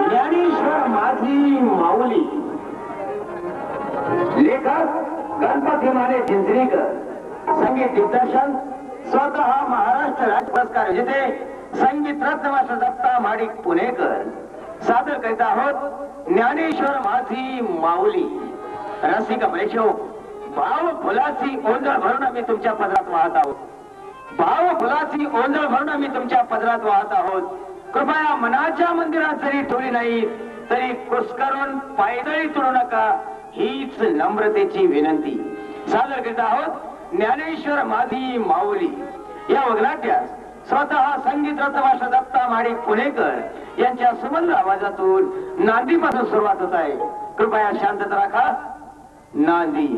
ज्ञानेश्वर माझी माऊली. लेखक गणपती माने चिंचणीकर. संगीत दिग्दर्शन स्वतः महाराष्ट्र राज्य पुरस्कार विजेते संगीत रत्न मास्टर दत्ता माडिक पुणेकर. सादर करीत आहोत ज्ञानेश्वर माझी माऊली. रसिक प्रेक्षक, भाव फुलाची ओंजळ भरून आम्ही तुमच्या पदरात वाहत आहोत. भाव फुलाची ओंजळ भरून आम्ही तुमच्या पदरात वाहत आहोत. कृपया मनाच्या मंदिरात जरी ठेवली नाही तरी कुस्करून पायदळी तुडू नका, हीच नम्रतेची विनंती. सादर करीत आहोत ज्ञानेश्वर माझी माऊली. या वगनाट्यास स्वतः संगीत रत्न दत्ता माडिक पुणेकर यांच्या सुमधुर आवाजातून नांदीपासून सुरुवात होत आहे. कृपया शांतता राखा. नांदी.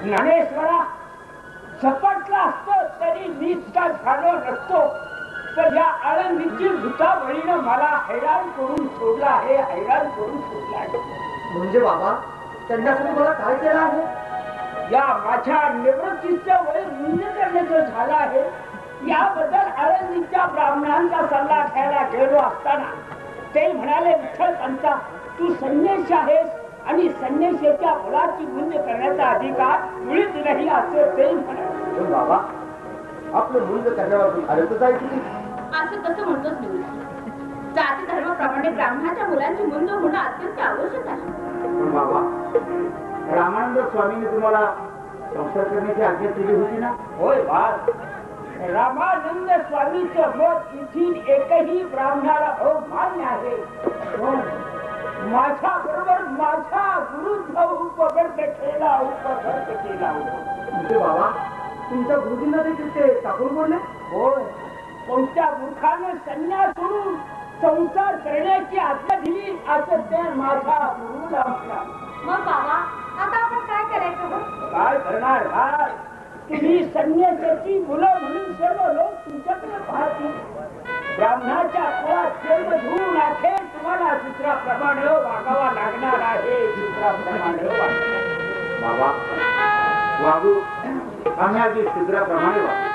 ज्ञानेश्वरा झपटला असतो तरी नीचका झालो नसतो, पण या आळंदीची भूतावळीनं मला हैराण करून सोडला आहे, हैराण करून सोडला आहे. म्हणजे बाबा त्यांच्यासाठी मला काय केलं आहे? या माझ्या निवृत्तीचं वय रुंद करण्याचं झालं आहे. याबद्दल आळंदीच्या ब्राह्मणांचा सल्ला घ्यायला गेलो असताना ते म्हणाले, विठ्ठल पंता तू संन्यासी आहेस आणि संन्यासाच्या मुलाची गुंज करण्याचा अधिकार मुळीच नाही असे ते म्हणाले. बाबा आपलं मुंज करण्यावर अडचण आहे की असं कसं म्हणतोस निवृत्ती? जाती धर्माप्रमाणे ब्राह्मणाच्या मुलांची मुंज होणं अत्यंत आवश्यक आहे. बाबा रामानंद स्वामींनी तुम्हाला संसार करण्याची आज्ञा दिली होती ना? होय बाळ, रामानंद स्वामीचं मत येथील एकही ब्राह्मणाला अमान्य आहे. माझ्या बरोबर माझ्या विरुद्ध उपगर्थ केला. बाबा तुमच्या गुरुजींना देखील ते टाकून बोलले. होय, कोणत्या मूर्खानं संन्यास सोडून संसार करण्याची आज्ञा दिली असं ते माझ्या गुरुला म्हटला. मग बाबा आता आपण काय करायचं? काय करणार हा? तुम्ही संन्यासाची मुलं म्हणून सर्व लोक तुमच्याकडे पाहतील. ब्राह्मणाच्या कुळात जन्म घेऊन अखेर तुम्हाला सूत्राप्रमाणे वागावा लागणार आहे. सूत्राप्रमाणे बाबा वागू आम्ही आधी शूद्राप्रमाणे वागू,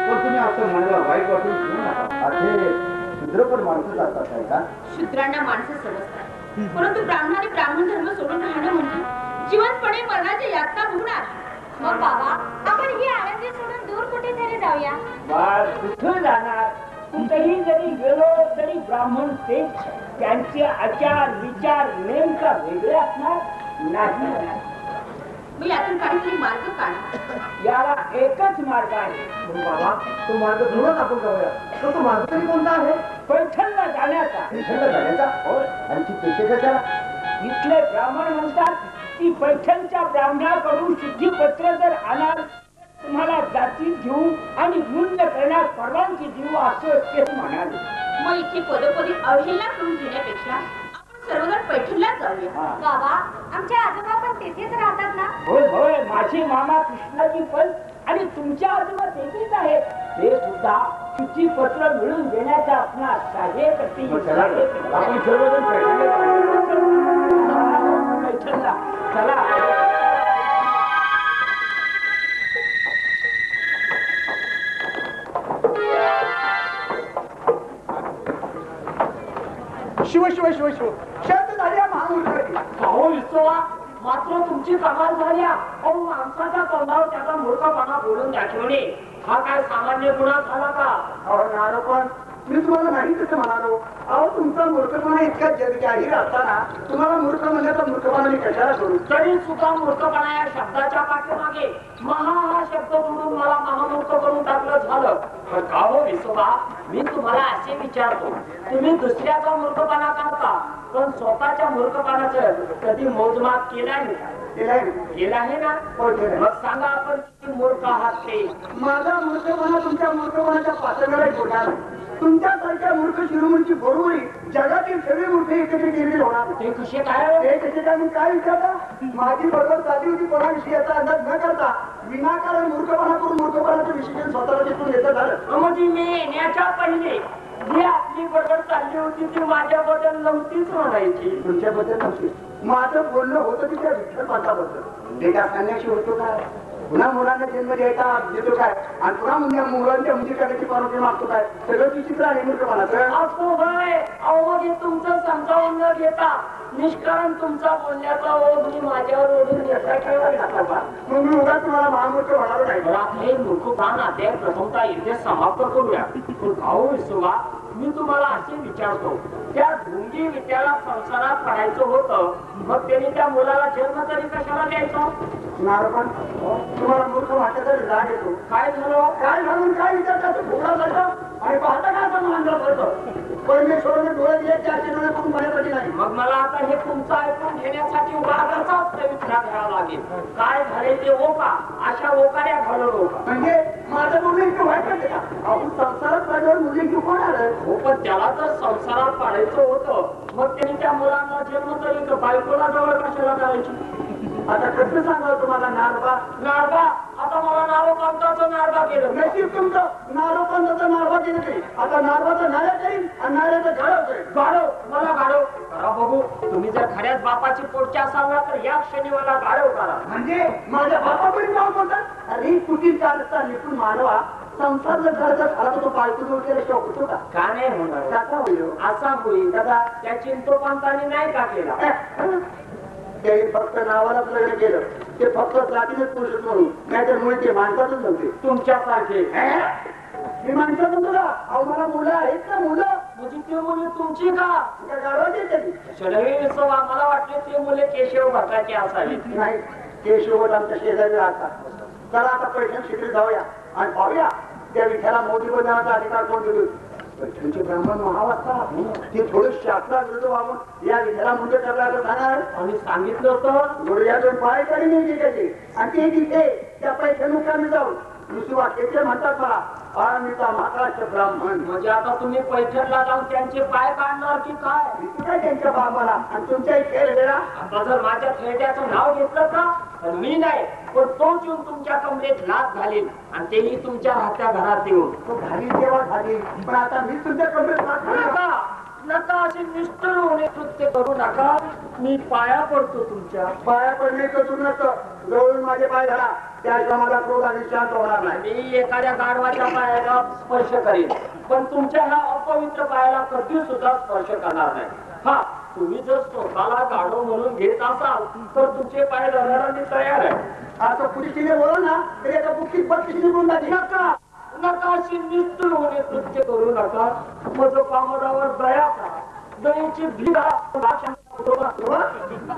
पण तुम्ही असं म्हणायला वाईट वाटून घेऊ नका. असे शूद्र पण माणसं असतात नाही का? शूद्रांना माणसं समजतात, परंतु ब्राह्मणाने ब्राह्मण धर्म सोडून राहणं म्हणजे जीवनपणे मरणाच्या यातना भोगणार. मग बाबा आपण ही आनंदी सोडून दूर कुठेतरी जाऊया. कुठं जाणार? कुठेही जरी गेलो तरी ब्राह्मण तेच. त्यांचे आचार विचार नेमका वेगळे असणार नाही. मग यातून काहीतरी मार्ग काढा. याला एकच मार्ग आहे. बाबा तो मार्ग धरूनच आपण जाऊया. तो मार्ग तरी कोणता आहे? पैठणला जाण्याचा. पैठणला जाण्याचा? आणखी पैसे कशाला? इथले ब्राह्मण म्हणतात की पैठणच्या ब्राह्मणाकडून शुद्धीपत्र जर आणाल तुम्हाला जाती घेऊ आणि मुंज करण्यास परवानगी देऊ असं ते म्हणाले. मग इथे पदोपदी अवहेलना करून घेण्यापेक्षा आपण सर्वजण पैठणलाच जाऊया. बाबा आमच्या आजोबा पण तेथेच राहतात ना? होय होय, माझे मामा कृष्णाजी पण आणि तुमच्या आजोबा तेथेच आहेत. ते सुद्धा शुद्धीपत्र मिळून देण्याचा असणार. आपण सर्वजण पैठणला चला. शिव शिव शिव शिव शब्द झाली महामूर्ख. अहो विसवा, मात्र तुमची कमाल झाली. अहो माणसाच्या तोंडावर त्याचा मूर्खपणा बोलून दाखवणे हा काय सामान्य गुन्हा झाला का? अहो नारोपण मी तुम्हाला नाही तसं म्हणालो. अहो तुमचा मूर्खपणा इतका जाहीर असताना तुम्हाला मूर्ख म्हणण्याचा मूर्खपणा मी कशाला करू? तरी सुद्धा मूर्खपणा या शब्दाच्या पाठीमागे महा हा शब्द जोडून मला महामूर्ख करून टाकलं झालं. पण का हो विसोबा, मी तुम्हाला असे विचारतो, तुम्ही दुसऱ्याचा मूर्खपणा करता पण स्वतःच्या मूर्खपणाचं कधी मोजमाप केला आहे का? केला आहे ना? मग सांगा आपण किती मूर्ख आहात ते. माझा मूर्खपणा तुमच्या मूर्खपणाच्या पातळीला जोडणार. तुमच्यासारख्या मूर्ख शिरोमणची बरोबरी जगातील सगळे मूर्ख एकत्र केलेले होणार. ते कसे काय? ते कसे काय मी काय विचारता? माझी बरोबर साधी होती कोणाविषयी याचा अंदाज न करता विनाकारण मूर्खपणा करून मूर्खपणाचं विशेषण स्वतःला तिथून घेतलं झालं. म्हणजे मी येण्याच्या पहिले जी आपली बरोबर चालली होती ती माझ्याबद्दल नव्हतीच म्हणायची. तुमच्याबद्दल नव्हती. माझं बोलणं होतं तिच्या विठ्ठल पंथाबद्दल. ते काय सांगण्याशी होतो काय? पुन्हा मुलांना जन्म द्यायचा देतो काय आणि पुन्हा मुलांच्या मुली करण्याची परवानगी मागतो काय? सगळं विचित्र आहे मूर्खपणाचं. असो होय. अहो मग तुमचं समजावून न घेता निष्कारण तुमचा बोलण्याचा ओढ मी माझ्यावर ओढून घेतला केव्हा घेतला का? मग मी उगा तुम्हाला महामूर्ख म्हणालो नाही. हे मूर्खपण अध्याय प्रथमता इथे समाप्त करूया. पण भाऊ विसोबा, मी तुम्हाला असे विचारतो, त्या ढोंगी विद्याला संसारात पडायचं होतं, मग त्यांनी त्या मुलाला जन्म तरी कशाला द्यायचा? नारपण तुम्हाला मूर्ख वाटत तरी राग येतो. काय झालं? काय घालून काय विचारतात? घोडा जातं आणि पाहता का असं मांडलं पडतं. परमेश्वराने डोळे दिले त्याचे डोळे करून पाहण्यासाठी नाही. मग मला आता हे तुमचं ऐकून घेण्यासाठी वादाचाच पवित्रा घ्यावा लागेल. काय झाले ते ओका, अशा ओकाऱ्या घालून ओका. म्हणजे माझं मुली इतकं वाईट वाटते का? आपण संसारात पाहिल्यावर मुली इतकं कोण आलं? हो, पण त्याला तर संसारात पाडायचं होतं, मग त्यांनी त्या मुलांना जन्म तरी बायकोला जवळ कशाला करायची? आता कसं सांगावं तुम्हाला? नारबा नारबा, आता मला नारोपंताचं नारबा केलं. नशीब तुमचं. नारोपंताचं नारबा केलं तरी आता नारबाचं नाऱ्या करीन आणि नाऱ्याचं गाडव करेल. गाडव, मला गाडव करा बघू. तुम्ही जर खऱ्याच बापाची पोटच्या असाल ना तर या क्षणी मला गाडव करा. म्हणजे माझ्या बापाकडे नाव बोलतात? अरे कुठील चालता निपुण मानवा संसार जर करायचा झाला तर तो बायको वगैरे शौक होतो का? का नाही होणार? कसा होईल? असा होईल कसा? त्या चिंतोपंतांनी नाही का केला? ते फक्त नावालाच लग्न केलं. ते फक्त जातीनेच पुरुष म्हणून, नाहीतर मुळे ते माणसातच नव्हते. तुमच्यासारखे मी माणसात होतो का? अहो मला मुलं आहेत ना, मुलं. म्हणजे ते मुले तुमची का? गावाची त्यांनी मला वाटले ते मुले केशव भटाचे असावे. नाही, केशवट आमच्या शेजारी राहतात. चला आता पैठण शिकले जाऊया आणि पाहूया त्या विठ्ठला मोदी बनवण्याचा अधिकार कोण देतो? पैठणचे ब्राह्मण महावाचतात ते थोडं शास्त्रा विरुद्ध वागून या विठ्ठला मुंडे करायला जाणार आणि सांगितलं होतं गुरुयातून पाय काढी नाही त्याचे आणि ते तिथे त्या पैठण मुक्कामी जाऊन दुसरी वाक्याचे म्हणतात मला आळंदीचा महाराष्ट्र ब्राह्मण. म्हणजे आता तुम्ही पैठणला जाऊन त्यांचे पाय काढणार की काय? भीती काय त्यांच्या बाबाला आणि तुमच्या खेळ वेळा आता जर माझ्या खेळड्याचं नाव घेतलं का तर मी नाही पण तोच येऊन तुमच्या कमरेत लाच घालील आणि तेही तुमच्या राहत्या घरात येऊन. तो झाली तेव्हा झाली पण आता मी तुमच्या कमरेत हात घालणार. नका नका असे निष्ठुर होणे कृत्य करू नका. मी पाया पडतो तुमच्या. पाया पडणे तर तू नसतं जवळून माझे पाय धरा त्याशिवाय माझा क्रोध आणि शांत होणार नाही. मी एखाद्या गाढवाच्या पायाला स्पर्श करीन पण तुमच्या ह्या अपवित्र पायाला कधी सुद्धा स्पर्श करणार नाही. हा तुम्ही जर स्वतःला गाढव म्हणून घेत असाल तर तुमचे पाय धरणारा मी तयार आहे. असं पुलिसीने बोलव ना तरी एका बुक्कीत 32 निघून जाते. नका नका अशी निष्ठुर होणे कृत्य करू नका. माझं कामरावर दया करा. दयेची भीडा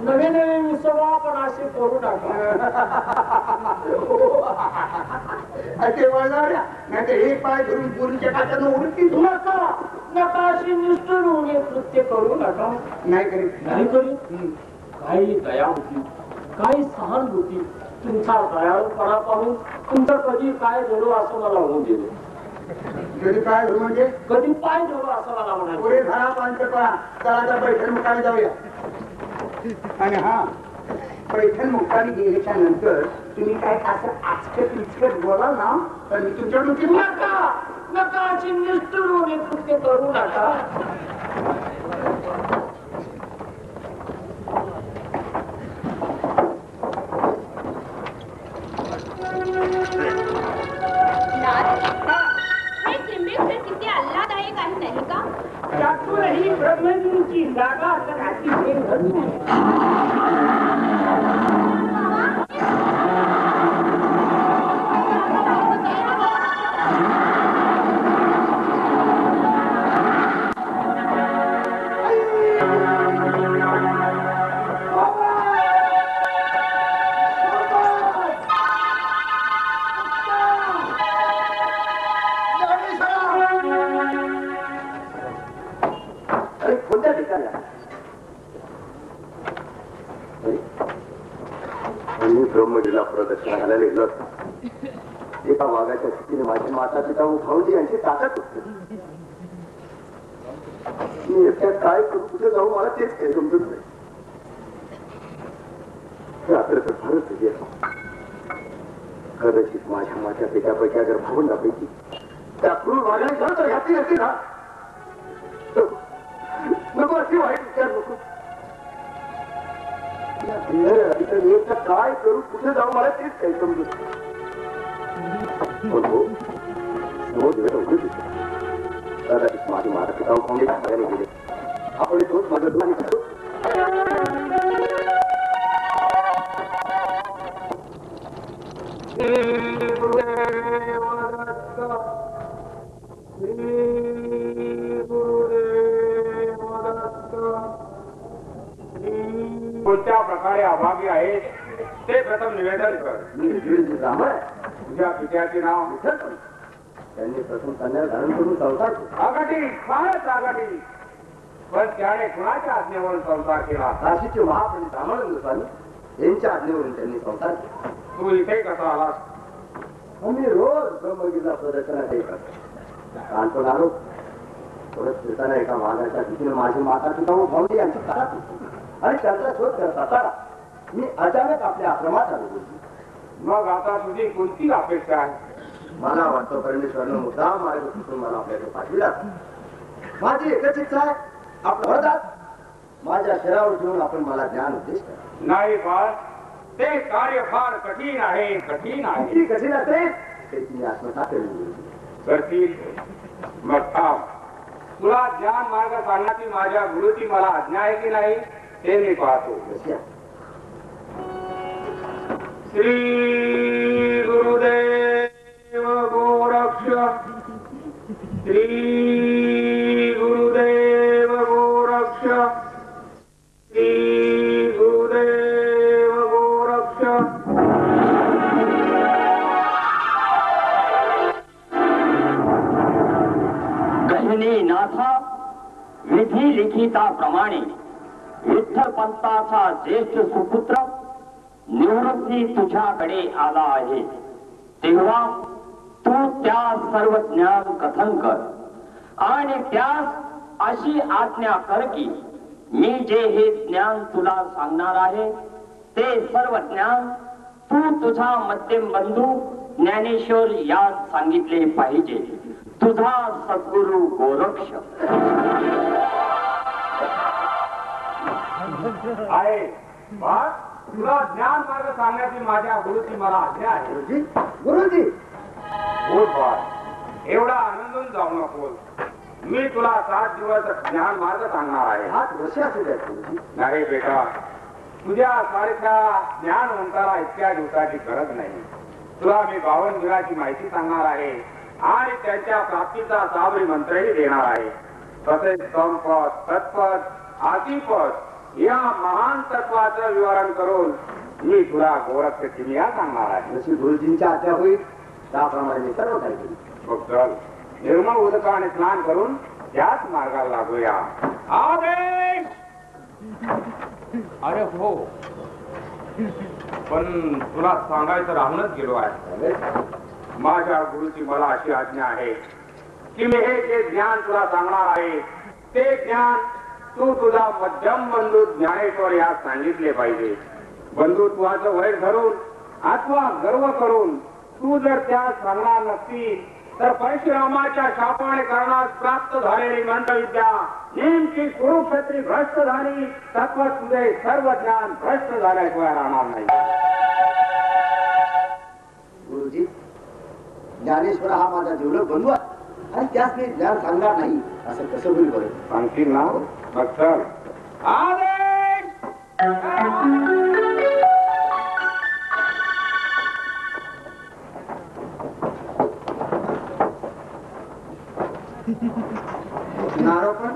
नवे नवे विसवा पण असे करू नका. असे वळणाऱ्या नाही तर एक पाय धरून पोलीसच्या खात्यानं उडती नका नका अशी निष्ठुर होणे कृत्य करू नका. नाही करीत नाही करी काही दया होती काही सहानुभूती तुमचा दयाळूपणा पाहून तुमचं कधी काय धरू असं मला होऊन गेलं. कधी काय धरू म्हणजे कधी पाय धरू असं मला म्हणायचं. पुढे झाला पांचपळा चला पैठण मुक्कामी जाऊया. आणि हा पैठण मुक्कामी गेल्याच्या नंतर तुम्ही काय असं आचकट इचकट बोलाल ना तर मी तुमच्याकडून किती नका नका अशी निष्ठुर होणे कृत्य करू नका. किती आल्हाददायक आहे नाही का? त्यातूनही ब्रह्मजींची जागा तर अतिशय घडली. कोणत्या ठिकाणी मी ब्रह्मगिरीला प्रदक्षिणा घालायला गेलो असतो. एका वाघाच्या स्थितीने माझी माता पिता भाऊजी यांची ताकद होती. मी एकट्या काय करू कुठे जाऊ मला तेच काही समजत नाही. रात्र तर फारच कदाचित माझ्या मात्या पित्यापैकी अगर भावंडापैकी त्या क्रूर वाघाने तर घातली नसती ना. नको अशी वाईट विचार नको. मी एकटा काय करू कुठे जाऊ मला तेच काही समजत कदाचित माझी माता पिता खाऊन गेले. आपण तोच माझं दोन्ही करतो. कोणत्या प्रकारे अभागी आहेत ते प्रथम निवेदन कर. तुझ्या पित्याचे नाव त्यांनी प्रथम कन्या धारण करून संसार आघाडी फारच आघाडी पण त्याने कुणाच्या आज्ञेवरून संसार केला? काशीचे महापंडित रामानंद स्वामी यांच्या आज्ञेवरून त्यांनी संसार केला. तू इथे कसा आलास? आम्ही रोज ब्रह्मगिरीला प्रदर्शनात येत लहानपण आलो. परत फिरताना एका वाघाच्या भीतीने माझी माता पिता भावली यांची काळात होती आणि त्यांचा शोध करत असताना मी अचानक आपल्या आश्रमात आलो. मग आता तुझी कोणती अपेक्षा आहे? मला वाटतं परमेश्वरनं मुद्दाम मार्ग सुचून मला आपल्याकडे पाठविला. माझी एकच इच्छा आहे आपलं वरदान माझ्या शरीरावर ठेवून आपण मला ज्ञान उपदेश करा. नाही बाळ ते कार्य फार कठीण आहे कठीण आहे. किती कठीण असेल ते तुम्ही आत्मसात करतील. मग थांब तुला ज्ञान मार्ग सांगण्याची माझ्या गुरुची मला आज्ञा आहे की नाही ते मी पाहतो. श्री गुरुदेव गोरक्ष. श्री गुरुदेव गोरक्ष. श्री गुरुदेव गोरक्ष. विधी लिखिताप्रमाणे विठ्ठल पंताचा ज्येष्ठ सुपुत्र निवृत्ती तुझ्याकडे आला आहे, तेव्हा तू त्या सर्व ज्ञान कथन कर आणि त्यास अशी आज्ञा कर की मी जे हे ज्ञान तुला सांगणार आहे ते सर्व ज्ञान तू तुझा मध्यम बंधू ज्ञानेश्वर यात सांगितले पाहिजे. तुझा सद्गुरु गोरक्ष. आहे बा, तुला ज्ञान मार्ग सांगण्याची माझ्या गुरुची मला आज्ञा आहे. गुरुजी, गुरुजी, बोल बा, एवढा आनंदून जाऊ नको. मी तुला 7 दिवस ज्ञान मार्ग सांगणार आहे. 7 वर्ष असू द्या गुरुजी. नाही बेटा, तुझ्या सारख्या ज्ञानवंताला इतक्या दिवसाची गरज नाही. तुला मी 52 दिनाची माहिती सांगणार आहे आणि त्याच्या प्राप्तीचा साबरी मंत्रही देणार आहे. तसेच संपद, तत्पद, आदिपद या महान तत्वाचं विवरण करून मी तुला गोरक्ष किमिया सांगणार आहे. जशी गुरुजींच्या आज्ञा होईल त्याप्रमाणे मी सर्व काही करेन. मग चल, निर्मळ उदकाने स्नान करून त्याच मार्गाला लागूया. आदेश. अरे हो, पण तुला सांगायचं राहूनच गेलो आहे. माझ्या गुरुची मला अशी आज्ञा आहे की मी हे जे ज्ञान तुला सांगणार आहे ते ज्ञान तू तुझा मध्यम बंधू ज्ञानेश्वर यात सांगितले पाहिजे. बंधुत्वाचं वय धरून अथवा गर्व करून तू जर त्यास सांगणार नसतील तर परशुरामाच्या शापाने करण्यास प्राप्त झालेली मंत्रविद्या नेमकी कुरुक्षेत्री भ्रष्ट झाली. तत्व तुझे सर्व ज्ञान भ्रष्ट झाल्याशिवाय राहणार नाही. गुरुजी, ज्ञानेश्वर हा माझा जीवलग बंधू आहे आणि त्यास मी ज्ञान सांगणार नाही असं कसं होईल बरं? सांगतील ना? मग चल. आदेश. नारोपण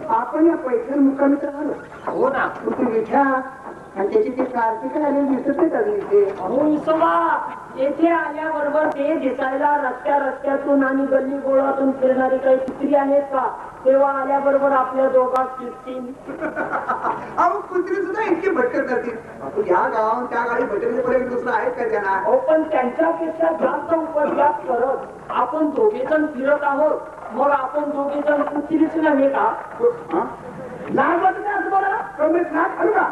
आपण या पैठण मुक्कामी तर आलो. हो ना. तू विठा आणि त्याची ती कार्तिक आलेली दिसत नाही का इथे? अहो विसोबा, येथे आल्याबरोबर ते दिसायला रस्त्यातून आणि गल्ली गोळातून फिरणारी काही कुत्री आहेत का? तेव्हा आल्याबरोबर आपल्या दोघात फिरतील. अहो कुत्री सुद्धा इतकी भटकत करतील. आपण या गावात त्या गाडी भटकण्यापर्यंत दुसरं आहेत का त्यांना? अहो पण त्यांच्यापेक्षा जास्त उपद्व्याप करत आपण दोघेजण फिरत आहोत. मग आपण दोघेजण कुत्रीच नव्हे का? लहान वाटत असं बरं कमीच ना करू का?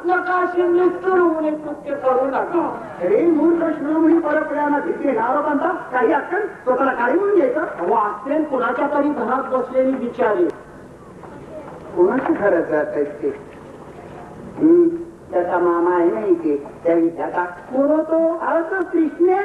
नका अशी निष्ठुर कृत्य करू नका. अरे मूर्ख शिरोमणी परंपरेला भीती नारोपांचा काही अक्कल स्वतःला काढी म्हणून घ्यायचं. अहो असतील कुणाच्या तरी घरात बसलेली बिचारी. कोणाची खरंच जात ते? त्याचा मामा आहे नाही ते त्या विद्याचा तो अर्थ कृष्ण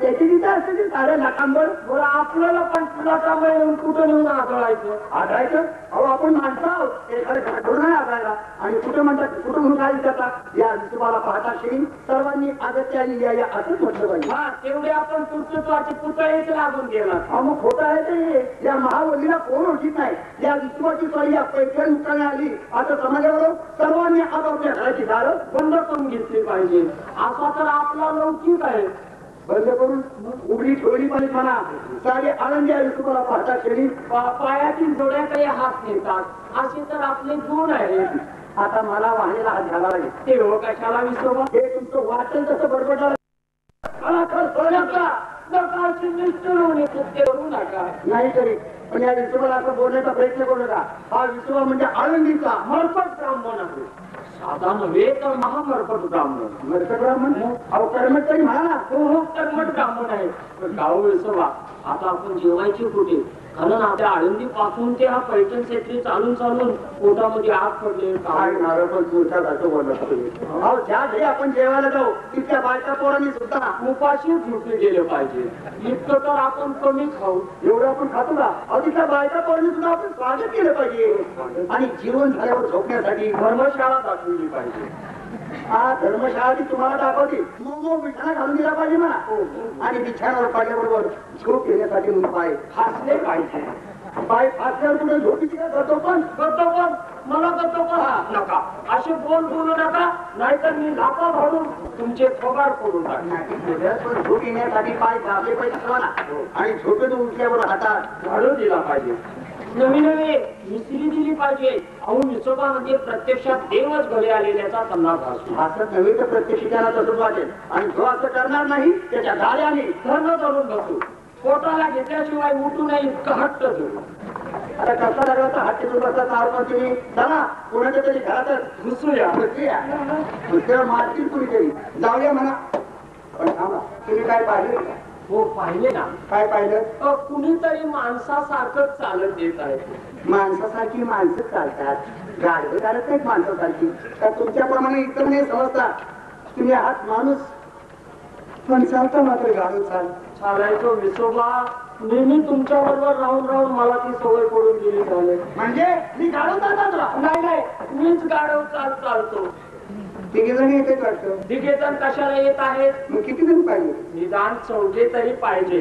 त्याची तिथं असते ते साऱ्या लाखांवर. बरं आपल्याला पण तुला मिळून कुठं नेऊन आढळायचं. अहो आपण माणसं आहोत, एखादं नाही आढळायला. आणि कुठं म्हणतात कुठं म्हणून काय विचारतात? या तुम्हाला पाहता शिरी सर्वांनी आदत्य आणि या असंच म्हटलं पाहिजे. हा, तेवढे आपण कर्तृत्वाचे पुतळेच लागून गेला. मग खोटं आहे ते. या महावल्लीला कोण ओळखीत नाही. या विश्वाची स्वारी या पैठण मुक्कामी आली. आता समाजावर सर्वांनी आता आपल्या घराची दारं बंद करून घेतली पाहिजे. असा तर आपला लौकिक आहे. बंद करून उघडी ठेवली पाहिजे. म्हणा सारी आनंदी आहे तुम्हाला पाहता शरीर पायातील जोड्याकडे हात नेतात असे तर आपले गुण आहेत. आता मला वाहनेला हात घाला लागेल. ते हो कशाला विसोबा? हे तुमचं वाचन तसं बडबडलं करू नका. नाही तरी पण या विसोबाला असं बोलण्याचा प्रयत्न करू नका. हा विसोबा म्हणजे आळंदीचा मरपट ब्राह्मण आहे. साधा नव्हे तर महामरपट ब्राह्मण. मरकट ब्राह्मण अहो कर्मट तरी म्हणा ना. हो कर्मट ब्राह्मण आहे. गाव विसोबा, आता आपण जेवायचे कुठे? कारण आपल्या आळंदी पासून ते हा पैठण क्षेत्री चालून पोटामध्ये आग पडले. काय नारळ पण तुमच्या जातो बोलत अहो ज्या घरी आपण जेवायला जाऊ तिथल्या बायका पोरांनी सुद्धा उपाशी झुटले गेले पाहिजे. इतकं तर आपण कमी खाऊ. एवढं आपण खातो का? अहो तिथल्या बायका पोरांनी सुद्धा आपण स्वागत केलं पाहिजे. आणि जीवन झाल्यावर झोपण्यासाठी धर्मशाळा दाखवली पाहिजे. हा धर्मशाळा ती तुम्हाला दाखवते. मग बिछाना घालून दिला पाहिजे म्हणा. आणि बिछाण्यावर पाडल्याबरोबर झोप घेण्यासाठी म्हणून पाय फासले पाहिजे. पाय फासल्यावर कुठे झोपीची काय करतो पण मला करतो पण नका असे बोलू नका, नाहीतर मी लापा भाडून तुमचे फोगाड करून टाकणार. पण झोप येण्यासाठी पाय घासले पाहिजे तुम्हाला. आणि झोपेतून उठल्यावर हातात झाडू दिला पाहिजे. नवी नवी मिसरी दिली पाहिजे. अहो विसोबा म्हणजे प्रत्यक्षात देवच घरी आलेल्याचा त्यांना भासतो. असं नव्हे तर प्रत्यक्षिकाला तसंच वाटेल आणि जो असं करणार नाही त्याच्या गाड्याने धरण धरून बसू. पोटाला घेतल्याशिवाय उठू नये इतकं हट्ट धरू. आता कसा लागला हात टिकून बसता आरोप तुम्ही चला कोणाच्या तरी घरातच घुसूया. दुसऱ्या मारतील कुणीतरी जाऊया म्हणा. पण थांबा तुम्ही काय पाहिले? हो पाहिले ना. काय पाहिलं? कुणीतरी माणसासारखंच चालत येत आहे. माणसासारखी माणसं चालतात गाडवे चालत नाहीत माणसासारखी. का तुमच्याप्रमाणे इतर नाही समजता तुम्ही आहात माणूस पण चालता मात्र गाडव चाल. चालायचो विसोबा नेहमी तुमच्या बरोबर राहून राहून मला ती सवय पडून गेली झाले. म्हणजे मी गाडव चालतात नाही मीच गाडव चालतो. तिघे जण येते वाटतं. तिघे जण कशाला येत आहेत? मग किती जण पाहिजे? निदान 14 तरी पाहिजे.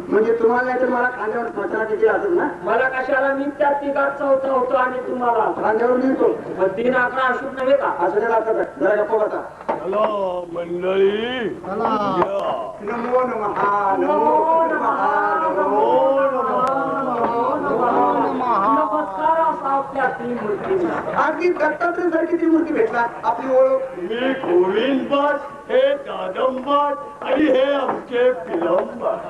म्हणजे तुम्हाला नाही तर मला खांद्यावर मचना किती असेल ना. मला कशाला मी त्या तिघात 4था होतो आणि तुम्हाला खांद्यावर नेतो. 3 11 अशुभ नव्हे का? असं काय लागतं का? जरा गप्प बसा. हॅलो मंडळी. नमो नमः नमो नमः नमस्कार असा आपल्या त्रिमूर्तींना. अगदी दत्तात्रय सारखी ती मूर्ती भेटला. आपली ओळख मी गोविंद भट, हे दादम भट आणि हे आमचे फिलम भट.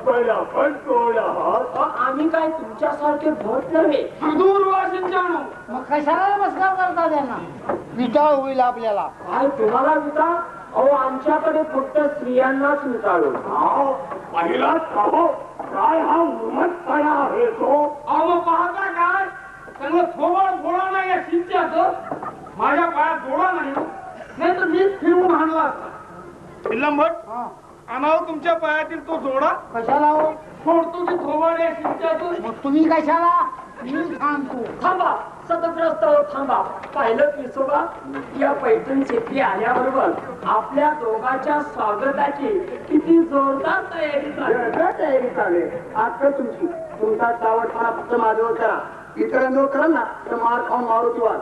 पण आपण कोण आहात? आम्ही काय तुमच्यासारखे भट नव्हे. मग कशाला नमस्कार करता त्यांना? विटाळ होईल आपल्याला. काय तुम्हाला विटा? अहो आमच्याकडे फक्त स्त्रियांनाच विटाळू. पहिलाच पाहो काय हा उन्मतपणा आहे तो. अहो पाहता काय चांगलं थोबड गोळा नाही या शिंच्याचं. माझ्या पायात गोळा नाही तर मी फिरून हाणला असता. फिलंबट आणावं तुमच्या पायातील तो जोडा. कशाला हो? सोडतो की थोबड या शिंच्याचं. मग तुम्ही कशाला? मी सांगतो. थांबा सतग्रस्तावर थांबा. पाहिलं विसोबा या पैठण शेती आल्याबरोबर आपल्या दोघांच्या स्वागताची किती जोरदार तयारी झाली. तयारी चालेल. आता तुमची तुमचा चावटपणा फक्त माझ्यावर करा. इतरांजवळ करा ना तर मार खाऊन मारुती वाद.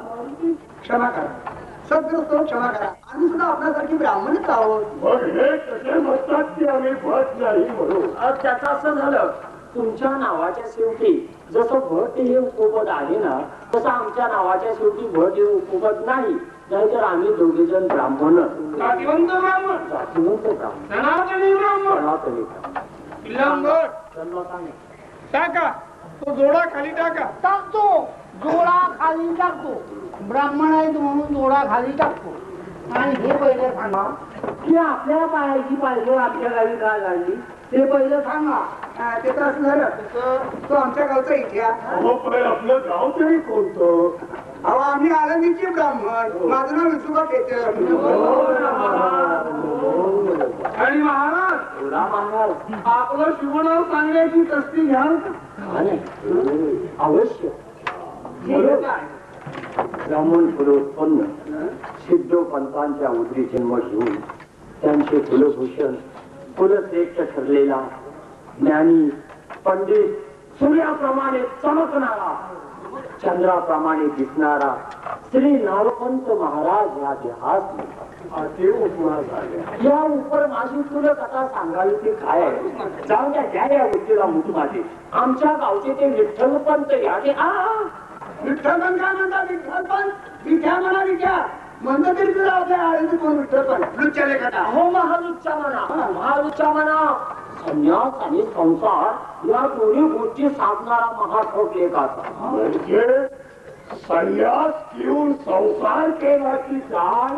क्षमा करा सद्ग्रस्त क्षमा करा. आम्ही सुद्धा आपल्यासारखी ब्राह्मणच आहोत. मग हे कसे म्हणतात की आम्ही भट नाही म्हणून? त्याचं असं झालं तुमच्या नावाच्या शेवटी जसं भट हे उपपद आहे ना तसं आमच्या नावाच्या शेवटी भट हे उपपद नाही. नाहीतर आम्ही दोघे जण ब्राह्मण. जातिवंत ब्राह्मण. जातिवंत ब्राह्मण. सनातनी ब्राह्मण. सनातनी ब्राह्मण. पिल्लांबट त्यांना सांगा. टाका तो जोडा खाली टाका. टाकतो. जोडा खाली टाकतो. ब्राह्मण आहेत म्हणून जोडा खाली टाकतो. आणि हे पहिले सांगा की आपल्या पायाची पाहिजे आपल्या गावी काय लागली ते पहिलं सांगा. ते तर असं झालं तो आमच्या गावचा इतिहास. अहो पण आपलं गाव तरी कोणतं? अहो आम्ही आनंदीचे ब्राह्मण. माझं नाव विसुबा खेचर. आणि महाराज आपलं शिवनाव सांगण्याची तस्ती घ्याल का? अवश्य. ब्राह्मण फुलोत्पन्न सिद्धोपंतांच्या उदरी जन्म घेऊन त्यांचे कुलभूषण कुलश्रेष्ठ ठरलेला ज्ञानी पंडित सूर्याप्रमाणे चमकणारा चंद्राप्रमाणे दिसणारा श्री नारोपंत महाराज या देहात या उपर माझी तुला कथा सांगावी ते काय आहे. जाऊन द्या या गोष्टीला मुठमाते. आमच्या गावचे ते विठ्ठलपंत याचे विठ्ठलपण काय म्हणतात? विठ्ठलपण विठ्या म्हणा विठ्या म्हणतो तरी तुला आपल्या आळंदी कोण विठ्ठलपण लुच्च्या लेखाचा. हो महालुच्चा म्हणा संन्यास आणि संसार या दोन्ही गोष्टी साधणारा महाठोक लेखाचा. म्हणजे संन्यास घेऊन संसार केला की काय?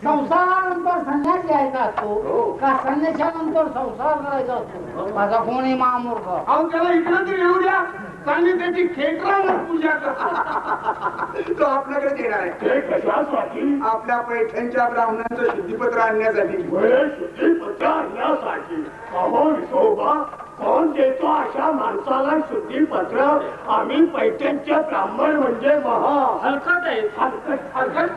संसारानंतर संन्यास घ्यायचा असतो का संन्यासानंतर संसार करायचा असतो? माझा कोण आहे महामूर्ख? अहो त्याला इकडं तरी येऊ द्या. चांगली त्याची खेटरावर पूजा करतो. तो आपल्याकडे येणार आहे. ते कशासाठी? आपल्या पैठणच्या ब्राह्मणांचं शुद्धीपत्र आणण्यासाठी. शुद्धीपत्र आणण्यासाठी. अहो विठोबा कोण देतो अशा माणसाला शुद्धीपत्र? आम्ही पैठणचे ब्राह्मण म्हणजे हलकट आहे. हलकट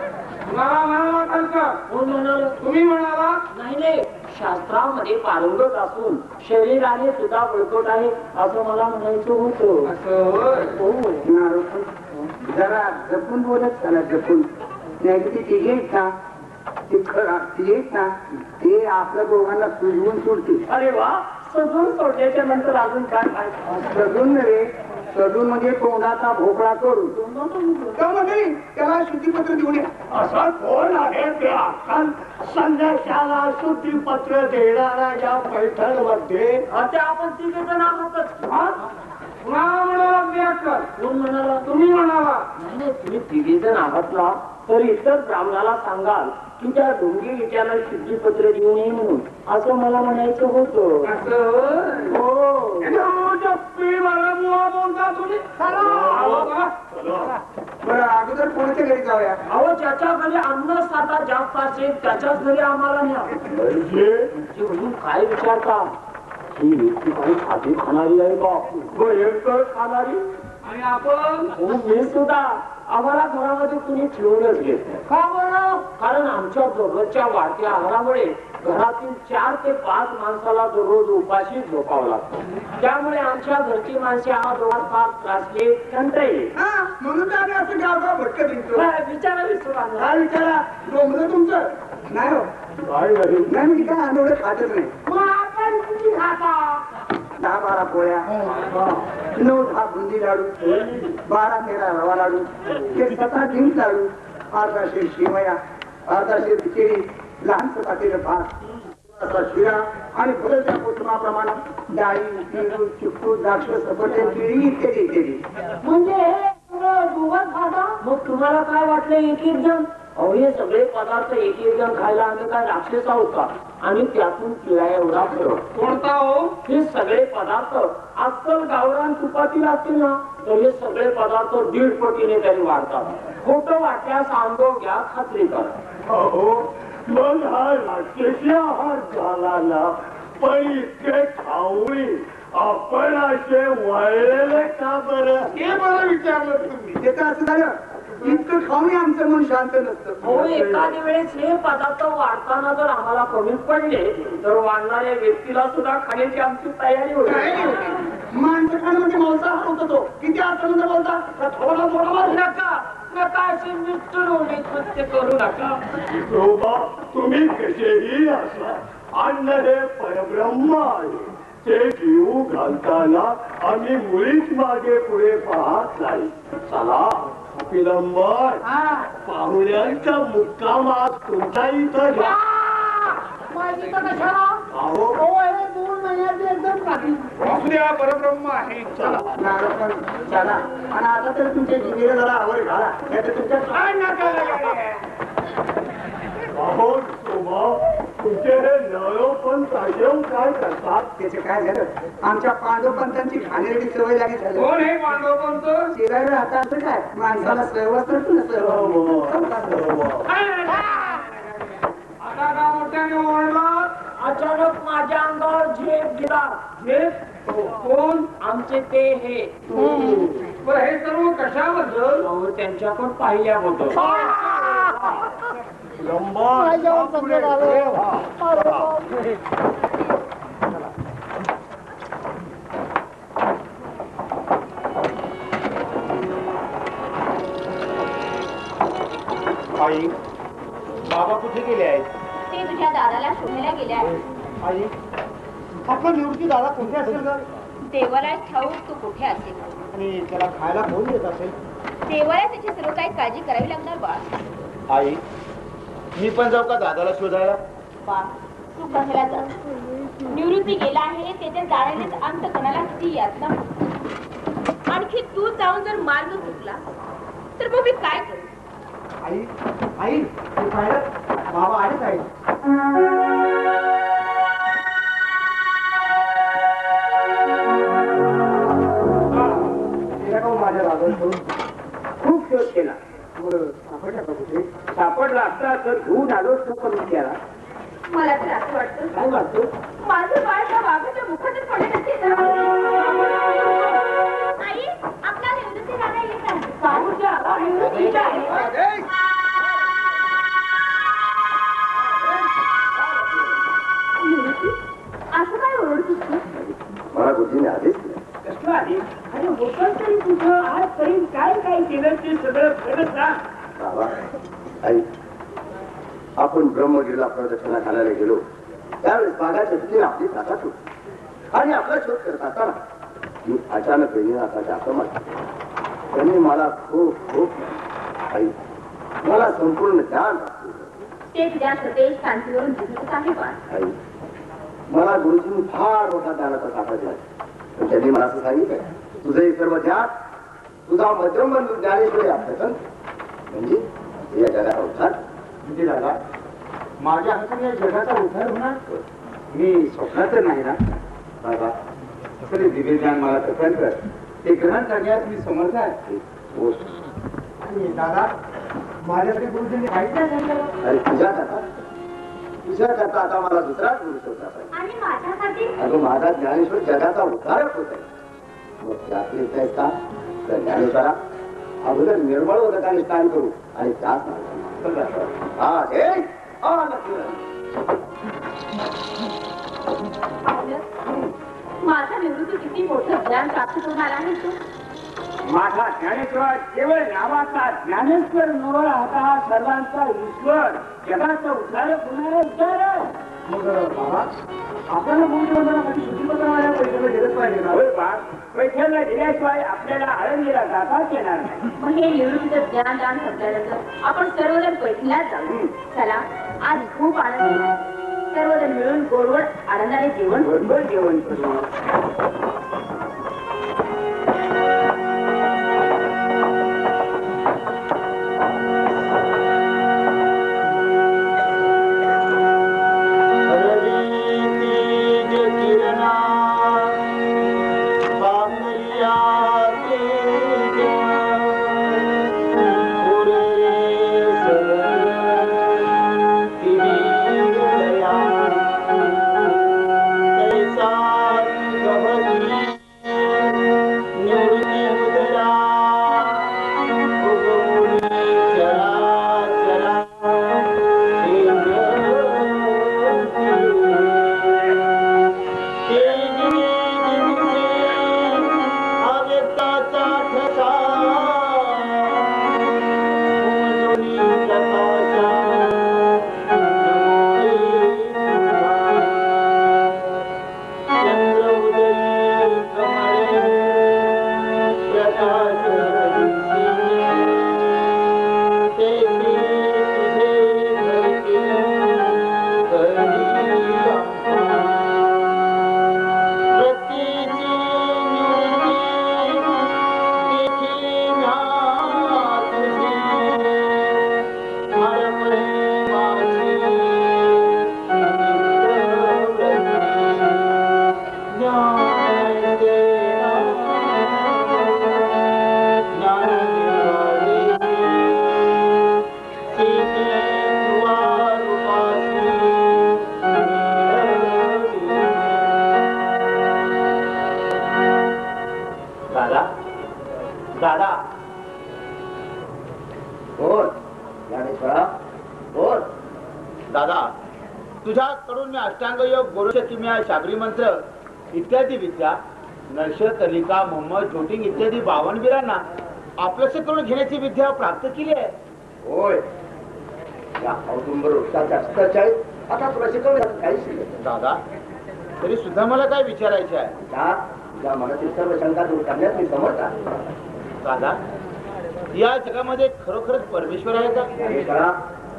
मला म्हणाला हलकट. कोण म्हणाल? तुम्ही म्हणाला. नाही शास्त्रामध्ये पारंगत असून शरीराने सुद्धा बळकट आहे असं मला म्हणायचं होतं. असं होय. जरा जपून बोलत त्याला जपून. नाही ती तिघे ना ती येत ना ते आपल्या दोघांना सुजवून सोडते. अरे वा सजून सोडल्याच्या नंतर अजून काय काय सजून नव्हे, सजून म्हणजे तोंडाचा भोपळा करू त्यामध्ये त्याला शुद्धीपत्र देऊन या. असा कोण आहे ते अक्कल संन्याशाला शुद्धीपत्र देणारा या पैठणमध्ये? आता आपण तिघे जण आहोतच. म्हणाला मी अक्कल, कोण म्हणाला? तुम्ही म्हणाला. नाही, तुम्ही तिघे जण आहात ना, तर इतर ब्राह्मणाला सांगाल की त्या डोंगी विचाराला शुद्धीपत्र देऊ नये म्हणून, असं मला म्हणायचं होतं. हो. बोलता तुम्ही बरं, अगोदर कोणाच्या घरी जाऊया? अहो, ज्याच्या घरी अन्न साठा जास्त असेल त्याच्याच घरी आम्हाला न्या. म्हणून काय विचारता? ही व्यक्ती काही खाती खाणारी आहे का? भयंकर खाणारी. आणि आपण हो, मी सुद्धा. आम्हाला घरामध्ये कुणी ठेवूनच घेत नाही. का बरं? कारण आमच्या दररोजच्या वाढत्या आहारामुळे घरातील 4 ते 5 माणसाला दररोज उपाशी झोपावं लागतं. त्यामुळे आमच्या घरची माणसे आहार फार त्रासले कंटाळले. म्हणून तर आम्ही असं गावगाव भटकत येतो. विचारा विसरा. काय विचारा? डोंगर तुमचं नाही हो. नाही म्हणजे काय आंदोलन खातच नाही. मग आपण किती खाता? 10-12 पोळ्या, 9-10 बुंदी लाडू, 12-13 रवा लाडू, 17 डिंक लाडू, 1800 शिवया, 1800 खिचडी, लहान चपातीचं भात, असा शिरा आणि बदलत्या कुटुंबाप्रमाणे डाळी, पेरू, चिक्कू, द्राक्ष, सफरचंद, केळी इत्यादी इत्यादी. म्हणजे हे सगळं दुधात खाता? मग तुम्हाला काय वाटलं एक जण? अहो, हे सगळे पदार्थ एक जण खायला आम्ही काय राक्षस आहोत का? आणि त्यातून किळा एवढा फरक. कोणता हो? हे सगळे पदार्थ अस्सल गावरान तुपातील असतील ना, तर हे सगळे पदार्थ 1.5 पटीने तरी वाढतात. खोटं वाटल्यास अनुभव घ्या, खात्री करा. अहो, मग हा राक्षसी आहार झाला ना, पण इतके खाऊनी आपण असे वळलेले का बरं? हे मला विचारलं तुम्ही. ते तर असं झालं, इतकं खाऊन आमचं मन शांत नसतं. हो, एखाद्या वेळेस हे पदार्थ वाढताना जर आम्हाला कमी पडले तर वाढणाऱ्या व्यक्तीला सुद्धा खाण्याची आमची तयारी होईल. माणसं खाणं म्हणजे मांसाहार होतो तो. किती अर्थानंतर बोलता? थोडा थोडा नका नका असे मिस्टर कृत्य करू नका. विठोबा, तुम्ही कसेही असा, अन्न हे परब्रह्म आहे. ते जीव घालताना आम्ही मुळीच मागे पुढे पाहत नाही. चला पिलंबर, पाहुण्यांचा मुक्कामात तुमच्या इथं घ्या. अहो, 2 महिन्याचे एकदम काढली. परब्रह्म आहे. चला चला. आणि आता तर तुमच्या जिभेला जरा आवर घाला, नाही तर तुमच्या काय अहो विठोबा, तुमचे हे नळोपंत आश्रम काय करतात? त्याचे काय झालं? आमच्या पांडवपंतांची खाण्याची सवय लागली झाली. कोण हे पांडवपंत? शिरायला हाताचं काय? माणसाला सर्वच करतो ना सर्व. आता का मोठ्याने ओरडला? अचानक माझ्या अंगावर झेप गेला. झेप? कोण? आमचे ते हे. बरं, हे सर्व कशाबद्दल? अहो, त्यांच्याकडे पाहिल्याबद्दल. माझ्यावर संकट आलं. अरे बापरे. आई, बाबा कुठे गेले आहेत? ते तुझ्या दादाला शोधायला गेले आहेत. आई, आपला निवृत्ती दादा कोणते असेल का? देवाला ठाऊक तू कुठे असेल आणि त्याला खायला कोण देत असेल? देवाला त्याची सर्व काही काळजी करावी लागणार बाळ. आई, मी पण जाऊ का दादाला शोधायला? बाळ, तू कशाला जा? निवृत्ती गेला आहे त्याच्या जाण्यानेच अंत कोणाला किती यातना. आणखी तू जाऊन जर मार्ग चुकला तर मग मी काय करू? आई, आई, हे पाहिलं? बाबा आलेच आहे. माझ्या दादा खूप शोध केला. सापडला का कुठे? सापडला असता तर घेऊन आलोच नको मी त्याला. मला तर असं वाटतं काय वाटतं? माझं बाळ त्या वाघाच्या मुखातच पडत असेल. आई, आपला निवृत्ती दादा येत आहे. साऊच्या निवृत्तीच्या आहे. असं काय ओरडतोस तू? मला बुद्धीने आधीच कसलं आहे? आणि होतं तरी तुझं आजपर्यंत काय काय केलं ते सगळं खरं सांग. बाबा, आई, आपण ब्रह्मगिरीला प्रदक्षिणा घालायला गेलो त्यावेळेस बागाच्या तिथे आपली ताटात होती. आणि आपला शोध करत असताना मी अचानक गहिनीनाथाच्या आश्रमात त्यांनी मला खूप खूप आई मला संपूर्ण ज्ञान ते तुझ्या सतेज शांतीवरून दिसतच आहे पण आई मला गुरुजींनी फार मोठा ज्ञानाचा साठा दिला पण त्यांनी मला असं सांगितलं तुझं हे सर्व ज्ञान तुझा मध्यम बंधू ज्ञानेश्वरी अभ्यासन म्हणजे या जगाचा उद्धार म्हणजे दादा माझ्या हाताने या जगाचा उद्धार होणार मी स्वप्नात तर नाही ना बाबा असं दिव्य ज्ञान मला कथन कर ते ग्रहण करण्यास मी समर्थ आहे आणि दादा माझ्याकडे गुरुजींनी काहीच नाही सांगितलं अरे तुझ्या करता आता मला दुसराच गुरु शोधला पाहिजे आणि माझ्यासाठी अगं माझा ज्ञानेश्वर जगाचा उद्धारक होत आहे मग त्यात येत आहे का तर ज्ञानेश्वरा अगोदर निर्मळ उदकाने स्नान करू आणि त्याच माझा निवृत्ती किती मोठं ज्ञान प्राप्त करणार आहे तू माझा ज्ञानेश्वर केवळ नावाचा ज्ञानेश्वर नवरा होता हा सर्वांचा ईश्वर जगाचा उद्धारक होणारा उद्धार आपल्याला मुख्यमंत्र्यांना शुद्धीकरणाला पैशाला गेलंच पाहिजे ना पैशाला दिल्याशिवाय आपल्याला आळंदीला जाताच येणार नाही मग हे निवृत्तीचं ज्ञान दान संपल्यानंतर आपण सर्वजण पैठणीलाच जाऊ चला आज खूप आनंद आहे. सर्वजण मिळून गोडगोड आनंदाने जेवण करू दादा बोल ज्ञानेश्वरा बोल दादा तुझ्याकडून मी अष्टांग योग गोरक्षकिम्या शाबरी मंत्र इत्यादी विद्या नर्श तलिका मोहम्मद जोटिंग इत्यादी 52 वीरांना आपलंसे करून घेण्याची विद्या प्राप्त केली आहे. होय या औदुंबर वृक्षाच्या अस्ताच्यात आता तुला शिकवण्याचं काही शिकत दादा तरी सुद्धा मला काय विचारायचे आहे. तुझ्या मनातील सर्व शंका दूर करण्यात मी समर्थ आहे. दादा या जगामध्ये खरोखरच परमेश्वर आहे का?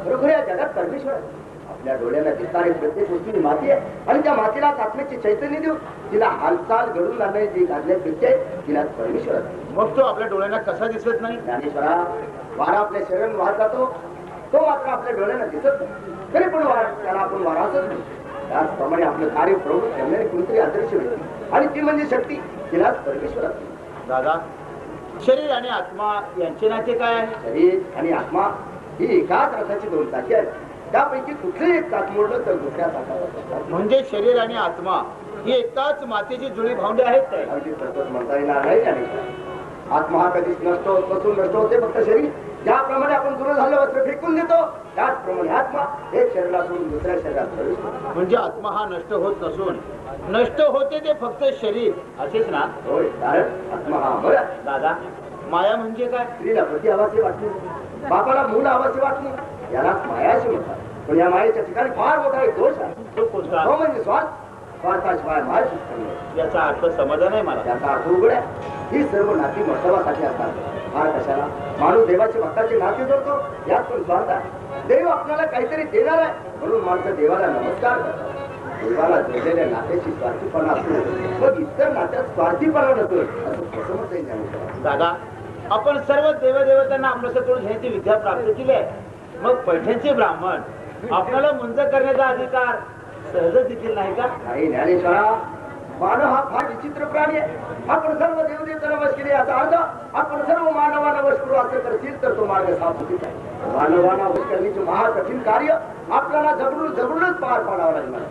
खरोखर या जगात परमेश्वर आहे. आपल्या डोळ्यांना दिसणारी प्रत्येक गोष्टी माती आहे आणि त्या मातीला आत्म्याचे चैतन्य देऊ तिला हालचाल घडून आणण्याची जी घडल्या कृत्य आहे तिला परमेश्वर आहे. मग तो आपल्या डोळ्यांना कसा दिसत नाही? ज्ञानेश्वरा वारा आपल्या शरीर वाहत जातो तो मात्र आपल्या डोळ्यांना दिसत नाही तरी पण त्याला आपण वारा असत नाही. त्याचप्रमाणे आपलं कार्य प्रवृत्त करणारी कोणतरी अदृश्य व्यक्ती आणि ती म्हणजे शक्ती तिलाच परमेश्वर असते. दादा शरीर आणि आत्मा यांचे नाते काय आहे? शरीर आणि आत्मा ही एकाच रथाची दोन चाकी आहेत. त्यापैकी कुठले एक चाक मोडलं तर दुसऱ्या चाकाला म्हणजे शरीर आणि आत्मा ही एकाच मातेची जुळी भावंडे आहेत काय? अगदी तसंच म्हणता येणार नाही. आणि आत्मा हा कधीच नष्ट होत नसून नष्ट होते फक्त शरीर. ज्याप्रमाणे आपण जुनं झालं वस्त्र फेकून देतो त्याचप्रमाणे आत्मा एक शरीरात सोडून दुसऱ्या शरीरात प्रवेश करतो. म्हणजे आत्मा हा नष्ट होत नसून नष्ट होते ते फक्त शरीर असेच ना? होय कारण आत्मा हा अमर आहे. दादा माया म्हणजे काय? स्त्रीला प्रति आवासी वाटणे बापाला मूल आवासी वाटणे यालाच माया असे म्हणतात. पण या मायेच्या ठिकाणी फार मोठा एक दोष आहे. तो कोणता? तो म्हणजे स्वार्थ. स्वार्थाशिवाय माय सुचत याचा अर्थ समजा नाही मला. त्याचा अर्थ उघड आहे. ही सर्व नाती महत्वासाठी असतात. फार कशाला माणूस देवाची भक्ताची नाती जोडतो, यात पण स्वार्थ आहे. देव आपल्याला काहीतरी देणार आहे म्हणून माणसं देवाला नमस्कार करतात. देवाला जोडलेल्या नात्याची स्वार्थीपणा असतो, मग इतर नात्यात स्वार्थीपणा नसतो असं कसं म्हणता येईल? दादा, आपण सर्व देवदेवतांना आपल्याकडून घेण्याची विद्या प्राप्त केली आहे. मग पैठणचे ब्राह्मण आपल्याला मुंज करण्याचा अधिकार सहजच देखील नाही का? नाही ज्ञानेश्वरा, मानव हा फार विचित्र प्राणी आहे. आपण सर्व देवदेवतांना वश केले याचा अर्थ आपण सर्व मानवांना वश करू असं करतील तर तो मार्ग साफ होतील. मानवांना वश करण्याचे महाकठीण कार्य आपल्याला जबरूनच पार पाडावं लागणार.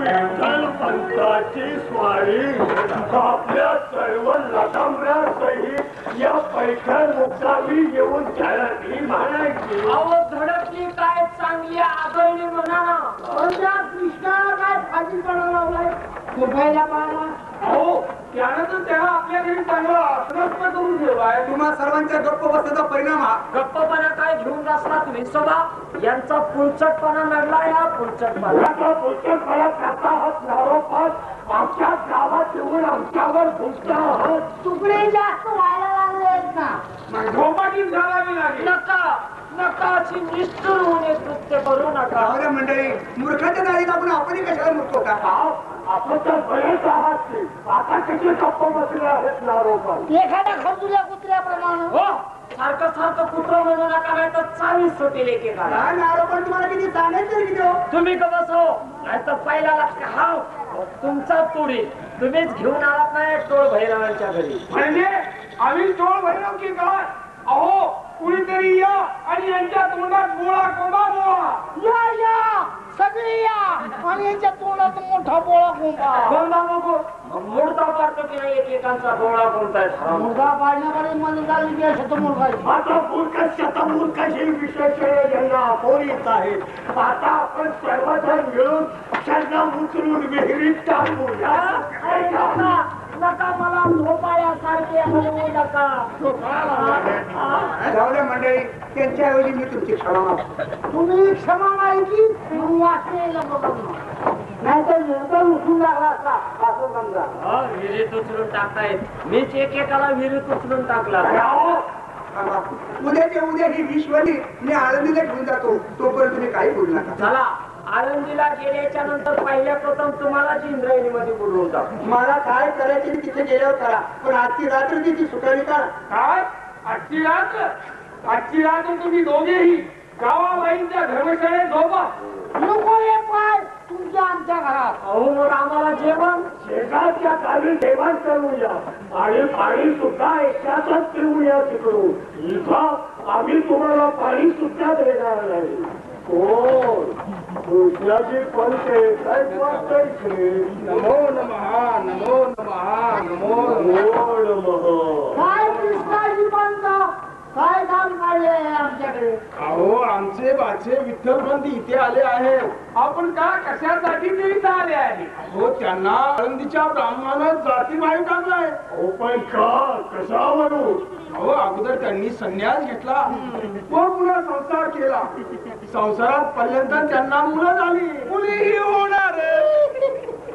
विठ्ठल पंथाची स्वारी आपल्या सर्व लतांबऱ्यासहित या पैठण मुक्कामी येऊन झळकली म्हणायची. अहो धडकली काय चांगली आगळली म्हणा ना. कृष्णाला काय फाशी पडायला लावलाय कुठायला पाहला. अहो त्यानं तर त्याला आपल्या घरी चांगला आश्रस्त करून ठेवलाय. तुम्हा सर्वांच्या गप्प बसण्याचा परिणाम हा. गप्पपणा काय घेऊन असतात विसोबा यांचा पुलचटपणा नडला. या पुलचटपणा आमच्या गावात येऊन आमच्यावर तुकडे जास्त व्हायला लागले ना. झोपाटी घालावी लागेल. नका नकाची निष्ठुर होणे कृत्य करू नका. मंडळी, मूर्खाच्या दारी लागून आपण कशाला मुक्तो का? आपण तर बरेच आहात की. आता किती गप्प बसले आहेत नारोपण. एखाद्या खरजुल्या कुत्र्याप्रमाणे. हो सारखं सारखं कुत्र म्हणू नका नाही तर चाळीस सुटेल एकेकाला. आरोपण तुम्हाला किती सांगायचं किती हो? तुम्ही का बसो नाही तर पहिला लक्ष हाव तुमचा तुडी तुम्हीच घेऊन आलात नाही टोळ भैरवांच्या घरी. म्हणजे आम्ही टोळ भैरव की काय? अहो कुणीतरी या आणि यांच्या तोंडात गोळा कोंबा बोळा. या सगळी या आणि यांच्या तोंडात मोठा बोळा कोंबा. कोंबा बघू मुर्दा पाडतो की नाही एकेकांचा बोळा कोणता मुलगा पाडण्याकडे मध्ये झाली की असं मुलगा. आता मूर्ख शतमूर्खाशी विशेषण ज्यांना अपोर येत आहे. आता आपण सर्वजण मिळून त्यांना उचलून विहिरीत टाकूया. नका मला झोपाळ्यासारखे हलवू नका. जाऊ द्या मंडळी, त्यांच्याऐवजी मी तुमची क्षमा मागतो. तुम्ही क्षमा माहिती वाचलेलं बघा नाही तर उठून लागला असता असं समजा. विहिरीत उचलून टाकतायत. मीच एकेकाला विहिरीत उचलून टाकला. उद्याच्या उद्या ही विश्वनी मी आळंदीला घेऊन जातो. तोपर्यंत तुम्ही काही बोलू नका. चला आळंदीला गेल्याच्या नंतर पहिल्या प्रथम तुम्हाला इंद्रायणी मध्ये बोलवता. मला काय करायचे तिथे गेल्यावर करा, पण आजची रात्र तिची सुटावी का? काय आजची रात्र तुम्ही दोघेही गावाबाईंच्या धर्मशाळेत झोपा. नको हे पाय तुमच्या आमच्या घरात. अहो मग आम्हाला जेवण शेजारच्या गावी जेवण करूया आणि पाणी सुद्धा एकट्यातच पिऊया तिकडून. इथं आम्ही तुम्हाला पाणी सुद्धा देणार नाही. कृष्णाजी पंथे काय वाटायचे. नमो नमः नमो नमः नमो नमः. काय कृष्णाजी पंत काय काम काढले आमच्याकडे. अहो आमचे बाचे विठ्ठलपंत इथे आले आहेत. आपण का कशासाठी ते इथे आले आहे? हो त्यांना आळंदीच्या ब्राह्मणानं जाती बाहेर टाकलाय. पण का कशावरून? अहो अगोदर त्यांनी संन्यास घेतला व पुन्हा संसार केला. संसारात पर्यंत त्यांना मुलं झाली, मुलीही होणार.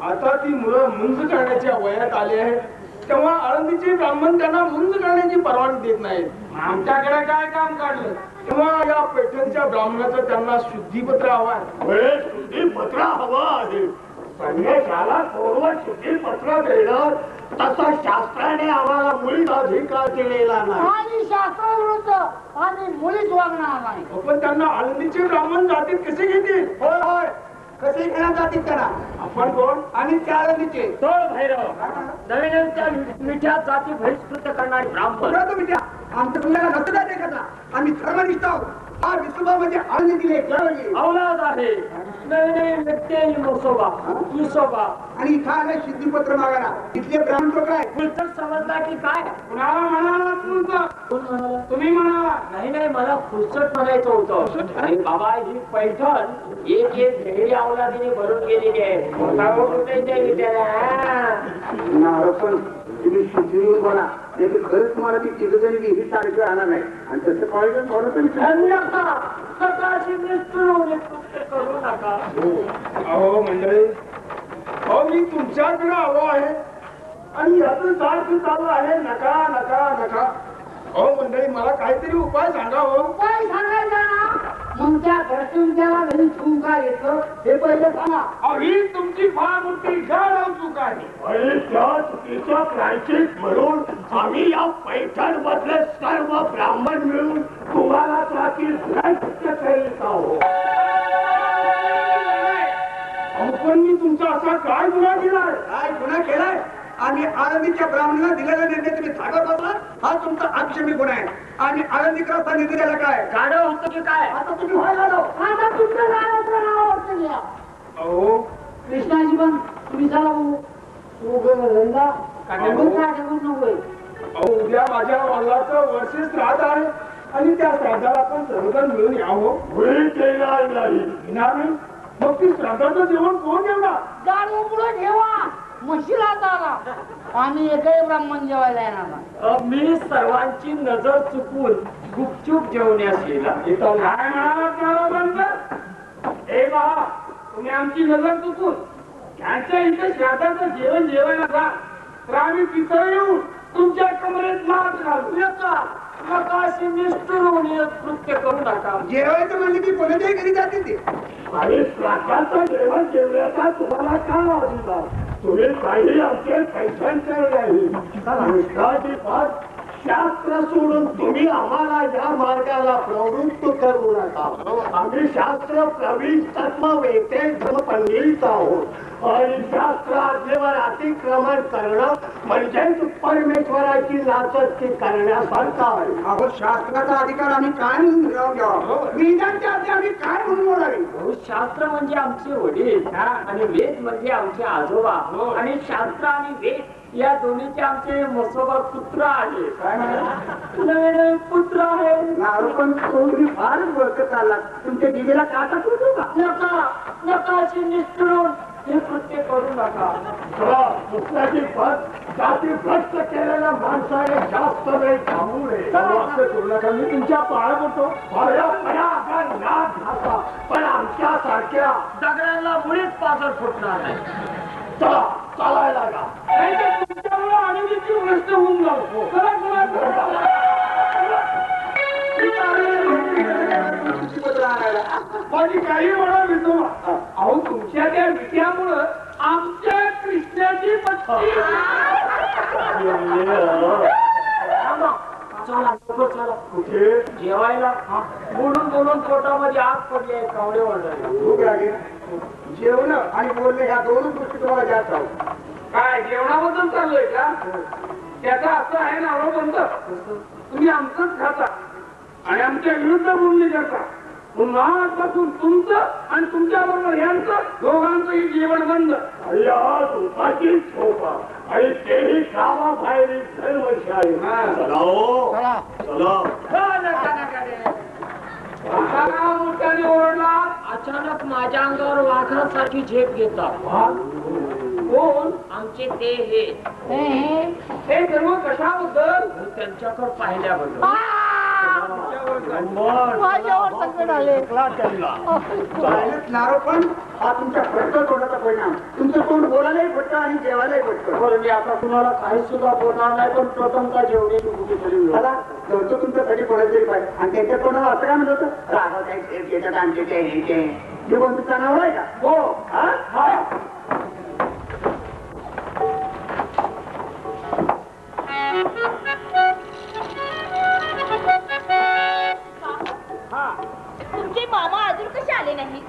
आता ती मुलं मुंज करण्याच्या वयात आली आहेत. तेव्हा आळंदीचे ब्राह्मण त्यांना मुंज करण्याची परवानगी देत नाहीत. आमच्याकडे काय काम काढलं तेव्हा या पैठणच्या ब्राह्मणाचं त्यांना शुद्धीपत्र हवं आहे. शुद्धीपत्र हवं आहे. संन्यासाला पूर्व शुद्धीपत्र देणार तसा शास्त्राने आम्हाला मुळीच अधिकार दिलेला नाही. आणि शास्त्राविरुद्ध आणि मुलीच वागणार नाही. पण त्यांना आळंदीचे ब्राह्मण जातीत कसे घेतील? होय होय, कसे घेण्यात जातील त्यांना? आपण कोण? आणि त्या आळंदीचे टोळ भैरव नवीन त्या मिठ्या जाती बहिष्कृत करणारे ब्राह्मण. आमच्या तुम्हाला नसतं काय देखाचा. आम्ही धर्मनिष्ठ आहोत. हा विसोबा म्हणजे आळंदीतील एक लढवली अवलाद आहे. नवीन व्यक्ती मोसोबा विसोबा आणि इथं आलं शुद्धीपत्र मागायला. इथले ब्राह्मण लोक आहे फुलचट समजता की काय? कुणाला म्हणाला तुम्ही म्हणाला? नाही नाही मला फुलचट म्हणायचं होतं. आणि बाबा ही पैठण एक एक ढेरी अवलादीने भरून गेलेली आहे. तुम्ही शुद्धीवर बोला. नाही तर खरंच तुम्हाला ती तिघजणी विहिरीत टाकायची राहणार नाही आणि तसं पाहिजे थोडं तरी स्वतःची निष्ठुर करू नका. अहो मंडळी, अहो मी तुमच्याकडे आलो आहे आणि याचं सारखं चालू आहे नका नका नका. अहो मंडळी, मला काहीतरी उपाय सांगा हो. काय सांगायचा ना मग त्या घरतून त्याला घरी ठेवून काय येतं हे पहिले सांगा. अहो, ही तुमची फार मोठी गाढव चूक आहे. आणि त्या चुकीचं प्रायश्चित म्हणून आम्ही या पैठण मधले सर्व ब्राह्मण मिळून तुम्हाला त्याची प्रायश्चित्त करीत आहोत. अहो, पण मी तुमचा असा काय गुन्हा केलाय? काय गुन्हा केलाय? आणि आळंदीच्या ब्राह्मणाला दिलेला निर्णय तुम्ही सांगत होता, हा तुमचा आक्षेपी गुन्हा आहे. आणि आळंदीकरांचा निर्णय दिला काय? गाडव होतं की काय? आता तुम्ही व्हायला आता तुमचं गावाचं नाव वाटतं घ्या. अहो, कृष्णाजी पण तुम्ही चला धंदा नकोय. अहो, उद्या माझ्या वडिलाचं वर्षी श्राद्ध आहे आणि त्या श्राद्धाला आपण सर्वजण मिळून यावं. येणार नाही. मग ती श्राद्धाचं जेवण कोण जेवणार? दार उघडून ठेवा म्हशीला चाला आम्ही एकही ब्राह्मण जेवायला येणार नाही. मी सर्वांची नजर चुकून गुपचूप जेवण्यास येईल. काय म्हणाला बंद? हे पहा, तुम्ही आमची नजर चुकून त्यांच्या इथे श्राद्धाचं जेवण जेवायला जा, तर आम्ही तिथं येऊन तुमच्या कमरेत मात घालू. नकाशी निष्ठुर कृत्य करू नका. जेवायचं म्हणजे की कोणाच्याही घरी जाते ते. आणि श्राद्धाचं जेवण जेवण्याचा तुम्हाला काय अधिकार? तुम्ही काही आमचे पैशांचे नाही. शास्त्र सोडून तुम्ही आम्हाला या मार्गाला प्रवृत्त करू नका. आम्ही शास्त्र प्रवीण तत्ववेते धर्मपंडित आहोत आणि शास्त्र आज्ञेवर अतिक्रमण करणं म्हणजेच परमेश्वराची नाचक्की करण्यासारखं आहे. अहो, शास्त्राचा अधिकार आम्ही काय म्हणून घ्यावा? वेदांच्या आधी आम्ही काय म्हणून बोलावे? शास्त्र म्हणजे आमचे वडील आणि वेद म्हणजे आमचे आजोबा आणि शास्त्र आणि वेद या दोन्हीचे आमचे मसोबा पुत्र आहे. काय म्हणा नवीन पुत्र आहे. पण तुम्ही फारच बोलत चालला. तुमच्या दिवेला काटा सुटू का? नकाशी निष्ठुरून हे कृत्य करू नका. दुसऱ्याची जाती भ्रष्ट केलेल्या माणसाने जास्त वेळ थांबू नये. करू नका. मी तुमच्या पाया पडतो. पण आमच्या सारख्या दगडांना मुळीच पाजर फुटणार नाही. चला चालायला लागा. तुमच्यामुळे आनंदीची भ्रष्ट होऊन जाऊ. माझी काही म्हणा विसवा. अहो, तुमच्या त्या विद्यामुळं आमच्या कृष्णाची कुठे जेवायला बोलून बोलून पोटामध्ये आग पडली आहे. कावडे ओरडले. भूक लागेल. जेवण आणि बोलणं ह्या दोनच गोष्टी तुम्हाला जास्त आहोत. काय जेवणाबद्दल चाललोय का? त्याचा असं आहे ना बंद, तुम्ही आमचंच खाता आणि आमच्या विरुद्ध बोलणी करता. पुन्हा आजपासून तुमचं आणि तुमच्या बरोबर यांचं दोघांचंही जेवण बंद. आणि तेही कामाबाहेर धर्मशाही. मोठ्याने ओरडला. अचानक माझ्या अंगावर वाघासाठी झेप घेतात. कोण? आमचे ते हे सर्व कशाबद्दल? त्यांच्याकडे पाहिल्याबद्दल. माझ्यावर संकट आले. नारोपण हा तुमच्या भ्रष्ट तोंडाचा परिणाम. तुमचं तोंड बोलायलाही फटतं आणि जेवायलाही फटतं. मी आता कुणाला काही सुद्धा बोलणार नाही. पण प्रथमता जेवढी कुठेतरी मला जवळचं तुमच्यासाठी कोणातरी पाहिजे. आणि त्यांच्या तोंडाला असं काय म्हणत होतं? राघव आमचे हे कोणतं जनावर आहे का? हो. तुमचे मामा अजून कसे आले नाही?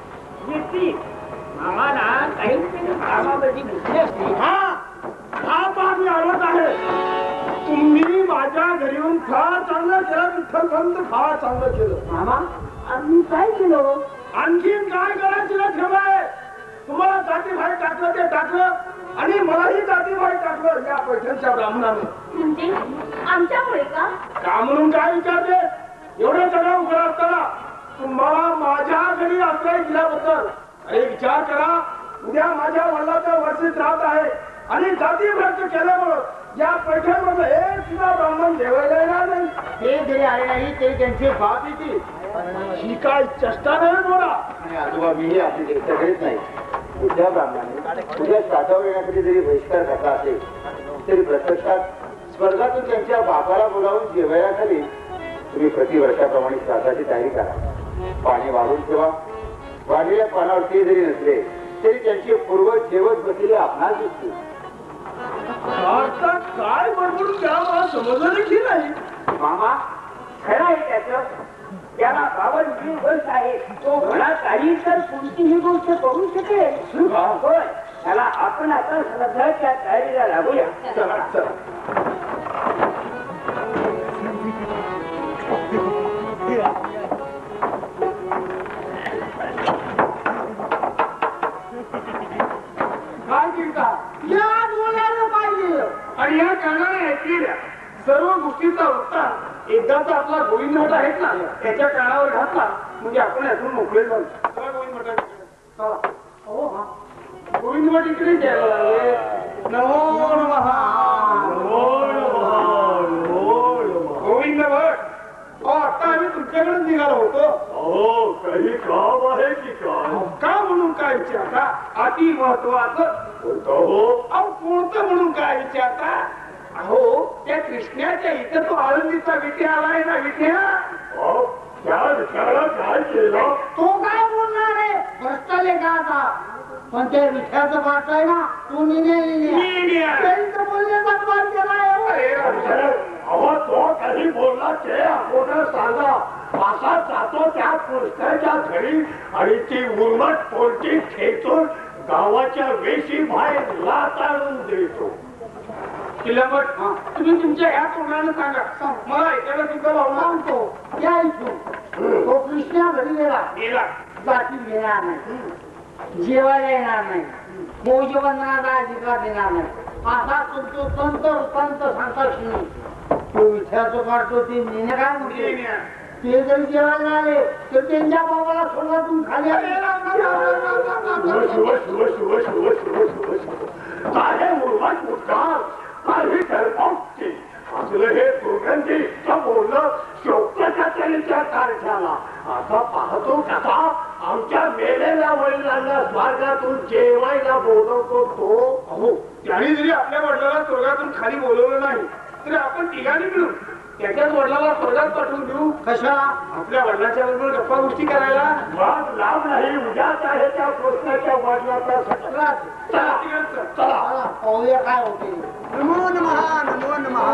आम्हाला काही कामामध्ये घेतली असते. हा पाठ मी आलोच आहे. तुम्ही माझ्या घरी येऊन फार चांगलं केलं. विठ्ठल संत फार चांगलं केलं. मामा आम्ही काय केलं? आणखीन काय करायचं ना ठेवाय. तुम्हाला जाती बाहेर टाकलं ते टाकलं आणि मलाही जाती बाहेर टाकलं या पैठणच्या ब्राह्मणानं. म्हणजे आमच्यामुळे का? का म्हणून काय विचारते? एवढं सगळं उघड असताना तुम्हाला माझ्या घरी आश्रय दिल्याबद्दल अरे विचार करा. उद्या माझ्या वडिलाचं वर्षी राहत आहे आणि जाती भ्रष्ट केल्यामुळं या पैशांमध्ये एक सुद्धा ब्राह्मण जेवायला येणार नाही. ते जरी आले नाही तरी त्यांचे बाप येतील. ही काय चेष्टा नाही बोला. आणि आजोबा मीही आपली चेष्टा करीत नाही. उद्या ब्राह्मणाने उद्या श्राद्धावर येण्यासाठी जरी बहिष्कार घातला असेल तरी प्रत्यक्षात स्वर्गातून त्यांच्या बापाला बोलावून जेवायला खाली तुम्ही प्रतिवर्षाप्रमाणे श्राद्धाची तयारी करा. पाणी वाढून ठेवा. वाढलेल्या पानावर ते जरी नसले तरी त्यांचे पूर्वज जेवत बसलेले आपणास दिसतील. आता काय बडबडून द्या मला समजलं देखील नाही. मामा खरं आहे त्याचं. त्याला बाबा बस आहे. तो म्हणा काही तर कोणतीही गोष्ट करू शकेल. होय त्याला आपण आता श्रद्धाच्या तयारीला लागूया. चला चला. काय चिंता या बोलायला पाहिजे. आणि या कानाने ऐकलेल्या सर्व गोष्टीचा वृत्तांत एकदाचा आपला गोविंद भट आहेत ना त्याच्या कानावर घातला म्हणजे आपण यातून मोकळे झालो. चला गोविंद भटांकडे. हो हा गोविंद भट इकडे यायला लागले. नमो नमः. गोविंद भट आता आम्ही तुमच्याकडेच निघालो होतो. हो काही काम आहे की काय? का म्हणून काय विचारता? अति महत्वाचं. अहो कोणतं म्हणून काय विचारता? अहो त्या कृष्णाच्या इथं तो आळंदीचा विट्या आलाय ना विट्या. त्या विचाराला काय केलं? तो काय बोलणार आहे? भ्रष्टाले का आता? पण ते विठ्याचं पाठ आहे ना तू त्यांचं बोलण्याचा पाठ केला. अहो तो काही बोलला ते अगोदर सांगा. असा जातो त्या कृष्णाच्या घरी आणि ती उर्मट पोलटी खेचून गावाच्या वेशी बाहेर लाताळून देतो. किल्लामठ तुम्ही तुमच्या ह्या तोंडाने सांगा. मला ऐकायला सुद्धा लावला. सांगतो या इथून तो कृष्णा घरी गेला. जाती येणार नाही. जेवायला येणार नाही. भोजवंदनाचा अधिकार देणार नाही. असा तुमचं तंत सांगता शिणी. तो विठ्याचं काढतो ते नेणे काय म्हणते. ते जरी जेवायला आले तर त्यांच्या बाबाला सोडून खाली काय उर्मट उद्गार काही ठरपावते असलं हे दुर्गंधी बोलणं शोकच्या तरीच्या कारखाना. आता पाहतो कसा आमच्या मेलेल्या वडिलांना स्वर्गातून जेवायला बोलवतो तो. अहो त्याने जरी आपल्या वडिलाला स्वर्गातून खाली बोलवलं नाही तरी आपण तिघांनी मिळून त्याच्याच वडिलाला स्वर्गात पाठवून देऊ. कशा आपल्या वडिलाच्या बरोबर गप्पा गोष्टी करायला. मग लाभ नाही. उद्याच आहे त्या कृष्णाच्या वडिलाचा सत्रा. चला पाहूया काय होते. नमो नमः नमो नमः.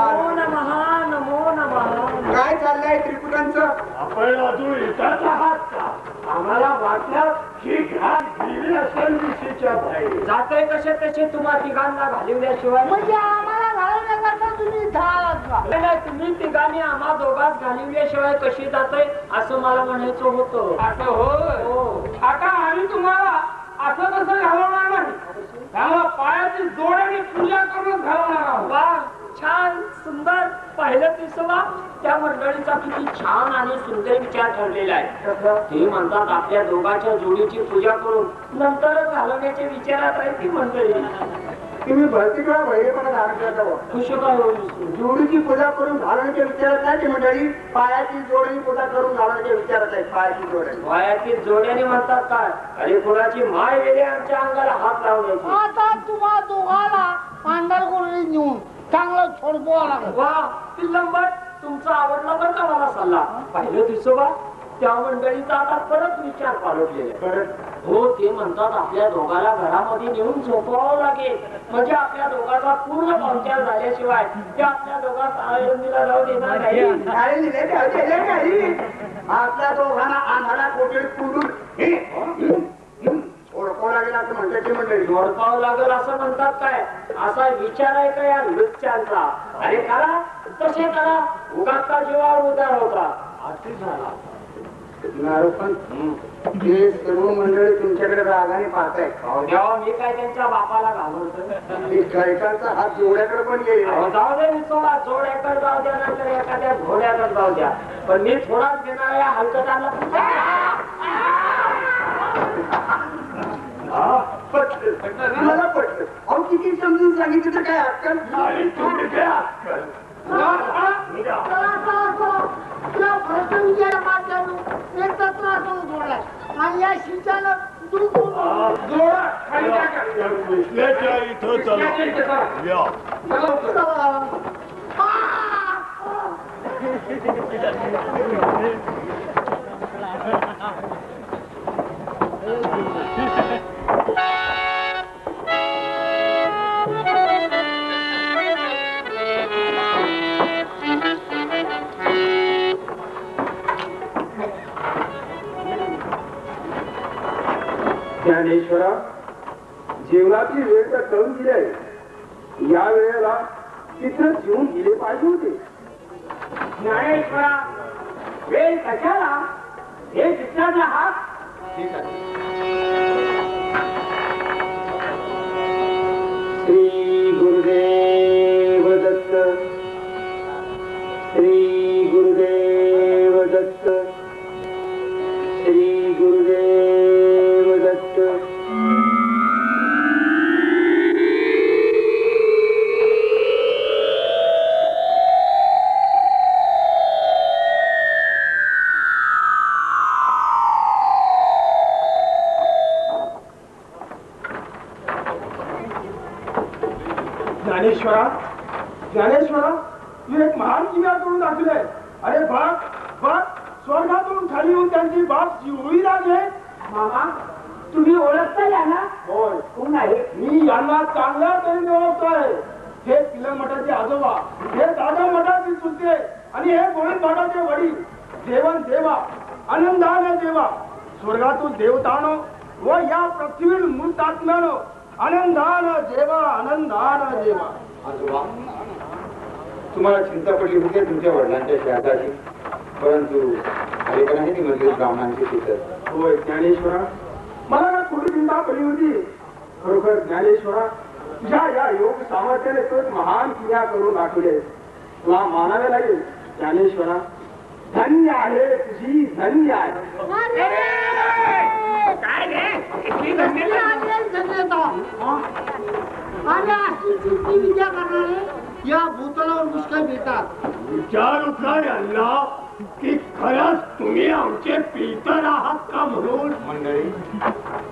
नमो नमः. काय चाललंय त्रिपुटांचं? आपण अजून इथंच आहात का? आम्हाला वाटलं की घाट गेली असेल विशीच्या बाहेर. जातोय कसे तसे तुम्हा तिघांना घालवल्याशिवाय. म्हणजे आम्हाला घालवण्याकरता तुम्ही इथं आलात का? नाही तुम्ही तिघांनी आम्हा दोघांच घालवल्याशिवाय कशी जातोय असं मला म्हणायचं होतं. असं होय. आता आम्ही तुम्हाला असं कसं घालवणार नाही. त्याला पायाची जोड्याने पूजा करून घालवणार आहोत. वा छान सुंदर. पाहिलं दिसवा त्या मंडळीचा किती छान आणि सुंदर विचार ठरलेला आहे. ते म्हणतात आपल्या दोघांच्या जोडीची पूजा करून नंतरच घालवण्याच्या विचारात आहे ती मंडळी. तुम्ही भरती काळ बहिरेपणा धारण करता. खुशी काय होईल. जोडीची पूजा करून घालण्याच्या विचारात नाही. ती मंडळी पायाची जोडणी पूजा करून घालण्याच्या विचारात आहे. पायाची जोडणी पायाची जोड्याने म्हणतात काय. अरे कोणाची माय वेळे आमच्या अंगाला हात लावण्याची. आता तुम्हा दोघाला पांढरगुरी नेऊन चांगलं छोडपोवा लागत. वा पिल्लंबट तुमचा आवडला बरं का मला सल्ला. पाहिलं दिसोबा त्या मंडळीचा आता परत विचार पालटलेला आहे. हो ते म्हणतात आपल्या दोघाला घरामध्ये नेऊन झोपवावं लागेल म्हणजे आपल्या दोघाचा पूर्ण पावत्यार झाल्याशिवाय ते आपल्या दोघात आळंदीला जाऊ देणार नाही. आपल्या दोघांना आंधळा कोठडीत कुंडून ओळखावं लागेल असं म्हणतात ती मंडळी. जोडपाव लागेल असं म्हणतात काय. असा विचार आहे का या नृत्यांचा. अरे करा तसे करा. उगाच का जीवावर उदार होता. अति झाला. पण हे सर्व मंडळी तुमच्याकडे रागाने पाहताय. तेव्हा मी काय त्यांच्या बापाला घालवतो. गायकांचा हात जोड्याकडे पण येईल. जाऊ दे मी थोडा जोड्याकडे जाऊ द्या नंतर एखाद्या घोड्याकडे जाऊ द्या पण मी थोडाच घेणार या हलकताला. मला पटलं. अहो किती समजून सांगितलं तर काय अक्कल. आणि तुम्ही त्या या शिचाला जोडा खाली टाका. विश्लेच्या इथं चला विश्लेच्या इथं चला. या ज्ञानेश्वरा, जीवनाची वेळ तर कळून गेली आहे. या वेळेला तिथंच येऊन गेले पाहिजे होते. ज्ञानेश्वरा, वेळ कशाला हे विचारला हात. ठीक आहे. श्री गुरुदेव दत्त. श्री गुरुदेव दत्त. श्री गुरुदेव दत्त. ज्ञानेश्वरा, ज्ञानेश्वरा, तू एक महान किमया करून दाखवलंय. अरे बघ बघ, स्वर्गातून खाली येऊन त्यांची बाप शिवराज आहे. मामा, तुम्ही ओळखता यांना? होय, कोण आहे? मी यांना चांगल्या तऱ्हेने ओळखतोय. हे पिलं मठाचे आजोबा, हे दादा मठाचे चुलते आणि हे गोविंद मठाचे वडील. जेवण देवा, आनंदाने देवा. स्वर्गातून देवतानो व या पृथ्वीवर मृतात्म्यानो आनंदानं जेवा, आनंदानं जेवा. आजोबा, तुम्हाला चिंता पडली होती तुमच्या वडिलांच्या श्राद्धाची, परंतु आले पण आहे ती मधली ब्राह्मणांची तिथं. होय ज्ञानेश्वरा, मला ना थोडी चिंता पडली होती. खरोखर ज्ञानेश्वरा, तुझ्या या योग सामर्थ्याने तोच महान क्रिया करून दाखवले. तुला मानावे लागेल ज्ञानेश्वरा. धन्य आहे तुझी, धन्य आहे. काय रे? आणि अशी चुकी विचार करणारे या भूतलावर पुष्कळ मिळतात. विचार उठला यांना की खरंच तुम्ही आमचे पितर आहात का म्हणून. मंडळी,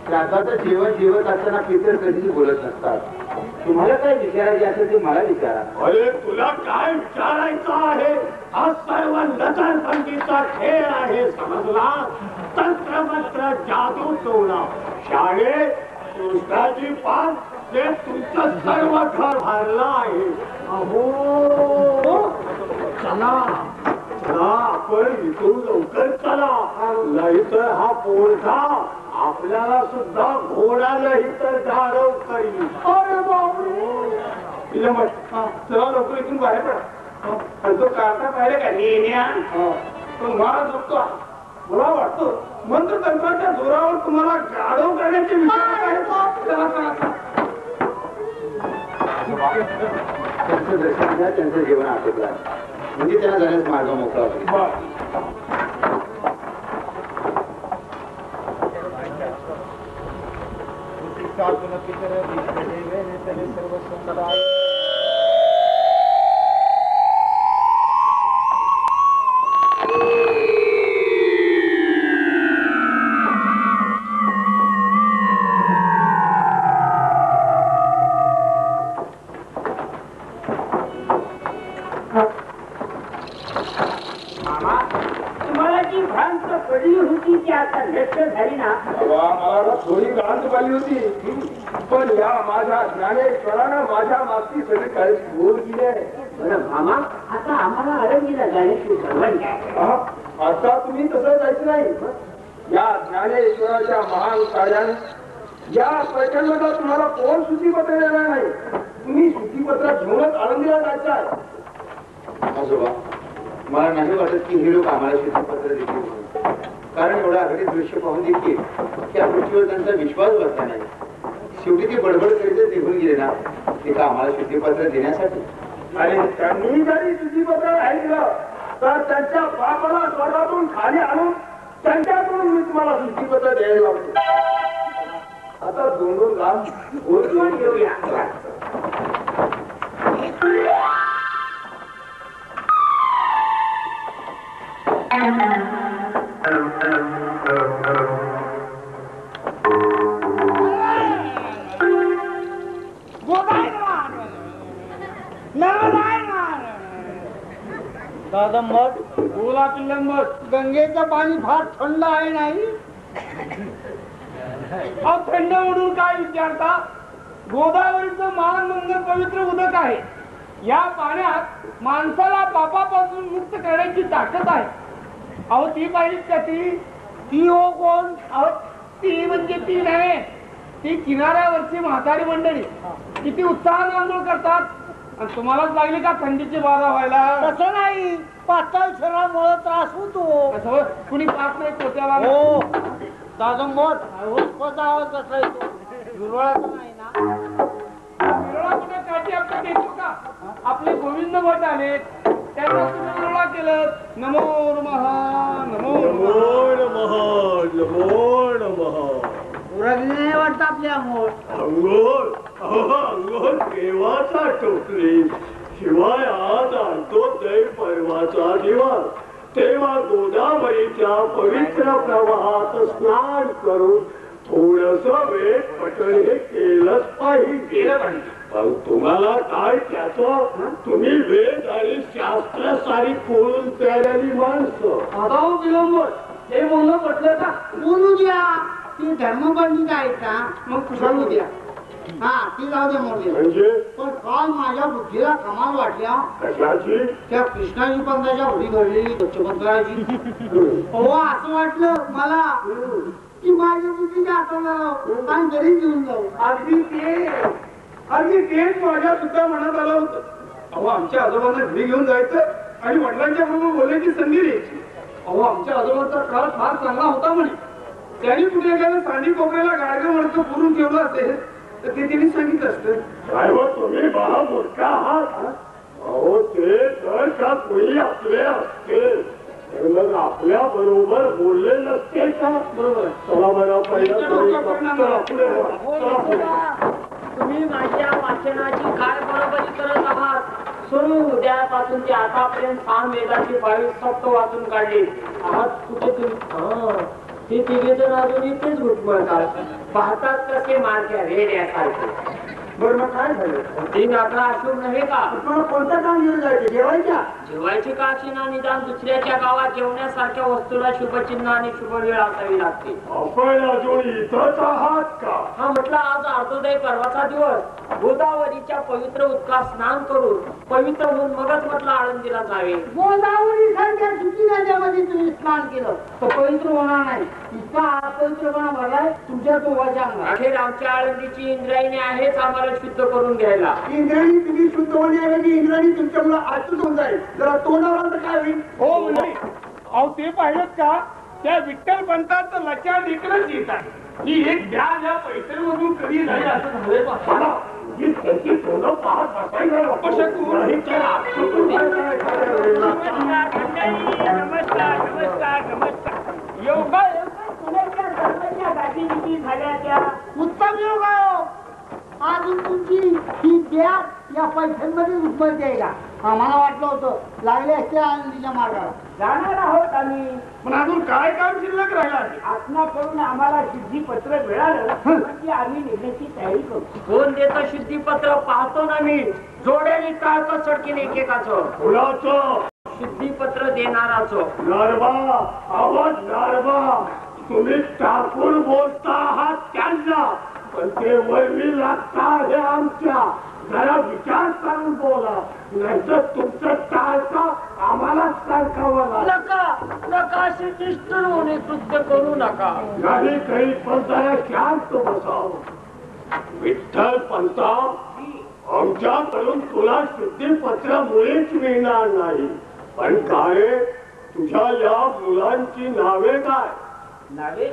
श्राद्धाचं जेवण जेवत असताना पितर कधीच बोलत नसतात. तुम्हाला काय विचारायचे असेल ते मला विचारा. अरे तुला काय विचारायचं आहे? हा सर्व नजरबंदीचा खेळ आहे, समजला? तंत्र मंत्र जादू टोना शाळेत कृष्णाजी पान ते तुमचं सर्व घर भरलं आहे. अहो चला चला, आपण इथून लवकर चला, नाहीतर हा पोरगा आपल्याला सुद्धा घोडा नाही तर गारव करील. अरे बाबू, चला लवकर इथून बाहेर पडा. आणि तो काढता पाहिजे का नेण्या, तो मला झोपतो. मला वाटतं मंत्र तंत्राच्या जोरावर तुम्हाला गाढव करण्याचे विचार आहेत. चला, चला, चला. त्यांचं दर्शन घ्या, त्यांचं जेवण आटोपलं आहे. म्हणजे त्यांना जाण्यास मार्ग मोकळा होईल. तुम्हाला जी भ्रांत पडली होती ती आता नष्ट झाली ना? मला थोडी क्रांत पाहिली होती, पण या माझ्या ज्ञानेश्वरानं माझ्या मागची सगळी काळजी दूर केली आहे. बरं मामा, आता आम्हाला आळंदीला जाण्याची परवानगी आहे. आता तुम्ही तसं जायचं नाही. या ज्ञानेश्वराच्या महान कार्याने या प्रचंडात तुम्हाला कोण सूचीपत्र देणार नाही. तुम्ही सूचीपत्र घेऊनच आळंदीला जायचं आहे. आजोबा, मला नाही वाटत की हे लोक आम्हाला सूचीपत्र देतील, कारण एवढं आघाडी दृश्य पाहून देखील त्या गोष्टीवर त्यांचा विश्वास बसला नाही. शेवटी ते बडबड करीतच निघून गेले ना, ते का आम्हाला सूचीपत्र देण्यासाठी. आणि त्यांनी जरी सूचीपत्र ऐकलं तर त्यांच्या बापाला स्वर्गातून खाली आणून त्यांच्याकडून मी तुम्हाला सूचीपत्र द्यायला लावतो. आता दोन दोन लाख ओळखून घेऊया. दादा मग बोला पिल्लंबर. गंगेचं पाणी फार थंड आहे नाही? अहो थंड म्हणून काय विचारता? गोदावरीचं महानंद पवित्र उदक आहे. या पाण्यात माणसाला पापापासून मुक्त करण्याची ताकद आहे. अहो ती पाहिलीच का ती हो कोण? अहो ती म्हणजे ती नाही, ती किनाऱ्यावरची म्हातारी मंडळी किती उत्साहाने आंघोळ करतात. आणि तुम्हालाच लागली का थंडीची बाधा व्हायला? तसं नाही, पातळ शरीरामुळे त्रास होतो. असं कुणी पाच नाही पोत्याला. हो दादा मग आवाज कसा येतो? दुर्वाळाचा नाही ना? काठी आपण देतो का? आपले गोविंद भट आले, त्यांना तुम्ही विरोळा केलं. नमो नमः नमो नमः नमो नमः. उरगले वाटतं आपल्या अंघोळ. अंघोळ देवाचा टोकरी शिवाय आज आणतो दै पर्वाचा दिवस. तेव्हा गोदावरीच्या पवित्र प्रवाहात स्नान करून थोडस वेळ पटण हे केलंच पाहिजे. पण तुम्हाला काय त्याचं? तुम्ही वेद आणि शास्त्र सारी खोलून तयारी माणसं. आता हो विलंब हे बोलणं पटलं का? बोलू द्या, ती धर्मपंडित आहेत का? मग बोलू द्या. हा ती जाऊ द्या मोठी. म्हणजे पण काल माझ्या बुद्धीला कमाल वाटल्या. कशाची? त्या कृष्णाजी पंताच्या घरी घडलेली दक्षपंताची. हो असं वाटलं मला की माझ्या बुद्धीच्या आठवलं आणि घरी घेऊन जाऊ. अगदी तेच माझ्या सुद्धा मनात आलं होतं. अहो आमच्या आजोबांना घरी घेऊन जायचं आणि वडिलांच्या बरोबर बोलायची संधी द्यायची. अहो आमच्या आजोबांचा काळ फार चांगला होता म्हणे. त्यांनी कुठे गेलं सांडी कोपऱ्याला गाडगं म्हणतो पुरून ठेवलं असेल तर ते त्यांनी सांगितलं असतं. काय हो तुम्ही बहा मोठा आहात? अहो ते जर का कोणी आपले असते तर मग आपल्या बरोबर बोलले नसते का? बरोबर. चला बरं पहिला तुम्ही माझ्या वाचनाची काय बरोबरी करत आहात? सुरू उद्यापासून ते आतापर्यंत 6 वेदाची 22 सप्त वाचून काढली आहात. कुठे तुम्ही ते तिघे जण अजून इथेच घुटमळतात. पाहतात कसे मारक्या रेड्यासारखे. बरं मग काय झालं? 3-11 अशुभ नव्हे का? तुम्हाला कोणतं काम घेऊन जायचं? जेवायच्या? जेवायची का असेना निदान दुसऱ्याच्या गावात जेवण्यासारख्या वस्तूला शुभचिन्ह आणि शुभ वेळ असावी लागते. आपण अजून इथंच आहात का? हा म्हटलं आज अर्धोदय पर्वाचा दिवस. गोदावरीच्या पवित्र उत्कात स्नान करून पवित्र होऊन मगच म्हटलं आळंदीला जावे. गोदावरी सारख्या सुकी नद्यामध्ये तुम्ही स्नान केलं तर पवित्र होणार नाही. इतका अपवित्रपणा भरलाय तुमच्या तोवाच्या अंगात. अखेर आमच्या आळंदीची इंद्रायणी आहेच आम्हाला शुद्ध करून घ्यायला. इंद्राणी तुम्ही शुद्ध होण्याऐवजी इंद्राणी तुमच्यामुळे आतून होऊन जाईल. जरा तोंडावर तर काय होईल? हो म्हणजे अहो ते पाहिलं का? त्या विठ्ठल पंतात लचाड इकडेच येत आहे. ही एक ध्यान या पैठणमधून कधी नाही असं झालंय. बा ही त्याची तोंड पाहत बसायला नको. नमस्कार नमस्कार नमस्कार. योगा पुण्याच्या धर्माच्या गादीविधी झाल्या त्या. उत्तम योग आहे. अजून तुमची ही बॅग या पैठणमध्ये उत्पत्ती आहे का? आम्हाला वाटलं होतं लागले असते आनंदीच्या मार्गाला. जाणार आहोत आम्ही. पण अजून काय काम शिल्लक राहिला? आत्मा करून आम्हाला शुद्धीपत्र मिळालं की आम्ही निघण्याची तयारी करू. कोण देतं शुद्धीपत्र पाहतो ना मी. जोड्याने टाळतो चटकीन एकेकाचं. कुणाचं? शुद्धीपत्र देणाराचं. नारबा आवाज नारबा. तुम्ही टाकून बोलता आहात त्यांना, पण ते वळवी लागता आहे आमच्या. जरा विचार करून बोला, नाहीतर तुमचं टाळतं आम्हालाच टाळकावं लागेल. नका असे निष्ठुर होणे कृत्य करू नका. नाही काही पण जरा शांत बसावं. विठ्ठल पंता, आमच्याकडून तुला शुद्धीपत्र मुळीच मिळणार नाही. पण काय तुझ्या या मुलांची नावे काय? नावे?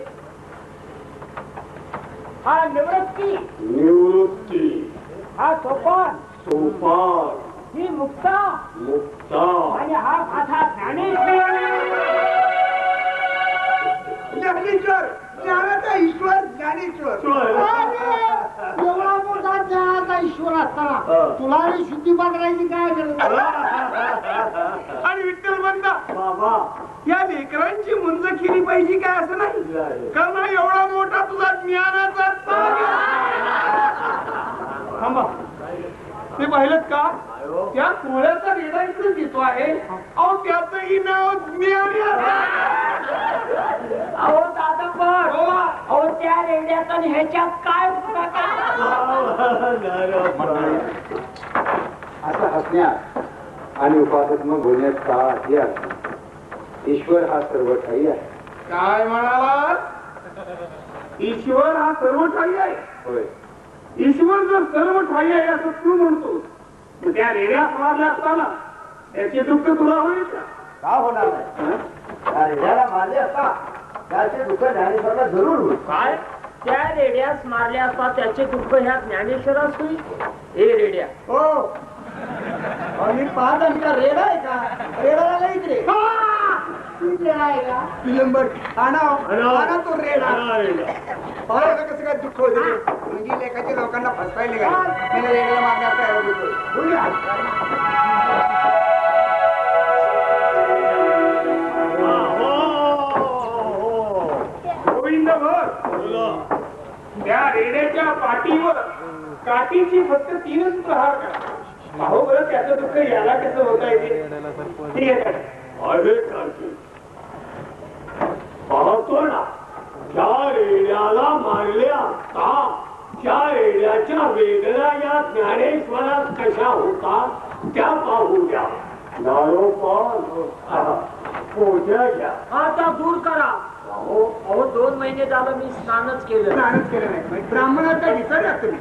हा निवृत्ती. निवृत्ती. हा सोपान. सोपान. ही मुक्ता. मुक्ता. आणि हा माझा ज्ञानेश्वर. ज्ञानेश्वर, ज्ञानाचा ईश्वर ज्ञानेश्वर. एवढा मोठा ज्ञानाचा ईश्वर असताना तुला शुद्धीपत्राची काय गरज? आणि विठ्ठल म्हणता बाबा या लेकरांची मुंज केली पाहिजे काय असं नाही. कारण हा एवढा मोठा तुझा ज्ञानाचा सागर. थांबा ते पाहिलं का? त्या कोळ्याचा रेडा इकडे देतो आहे. अहो त्याचंही नाव अहो दादा पण अहो त्या रेड्याचा आणि ह्याच्यात काय प्रकार? असं हसण्यात आणि उपासनात्मक बोलण्यात काही अर्थ नाही. ईश्वर हा सर्व ठाई आहे. काय म्हणाला? ईश्वर हा सर्व ठाई आहे. होय. ईश्वर जर सर्व ठाई आहे असं तू म्हणतो, मग त्या रेड्या मारल्या असताना त्याचे दुःख तुला होईल का? का होणार नाही? त्या रेड्याला मारले असता त्याचे दुःख ज्ञानेश्वरला जरूर होईल. काय त्या रेड्यास मारल्या असता त्याचे दुःख ह्या ज्ञानेश्वरास होईल? हे रेड्या हो मी पाहत आहे का रेडा आहे का? रेडाला नाही इकडे आहे का? विलंबट आणा तो रेडा. पाहायला कसं काय दुःख होते म्हणजे लेखाच्या लोकांना फसवायला काय रेड्याला मारण्यात काय गोविंद भर त्या रेड्याच्या पाठीवर काठीची फक्त 3च प्रहार करा. पाहू बरं त्याचं दुःख याला कसं होता येते. ठीक आहे अरे काकी पाहतो ना त्या रेड्याला मारले असता त्या रेड्याच्या वेदना या ज्ञानेश्वरात कशा होतात त्या पाहू द्या. पोहच्या घ्या. आता दूर करा. अहो 2 महिने झालं मी स्नानच केलं. स्नानच केलं नाही. ब्राह्मणाचा विचार तुम्ही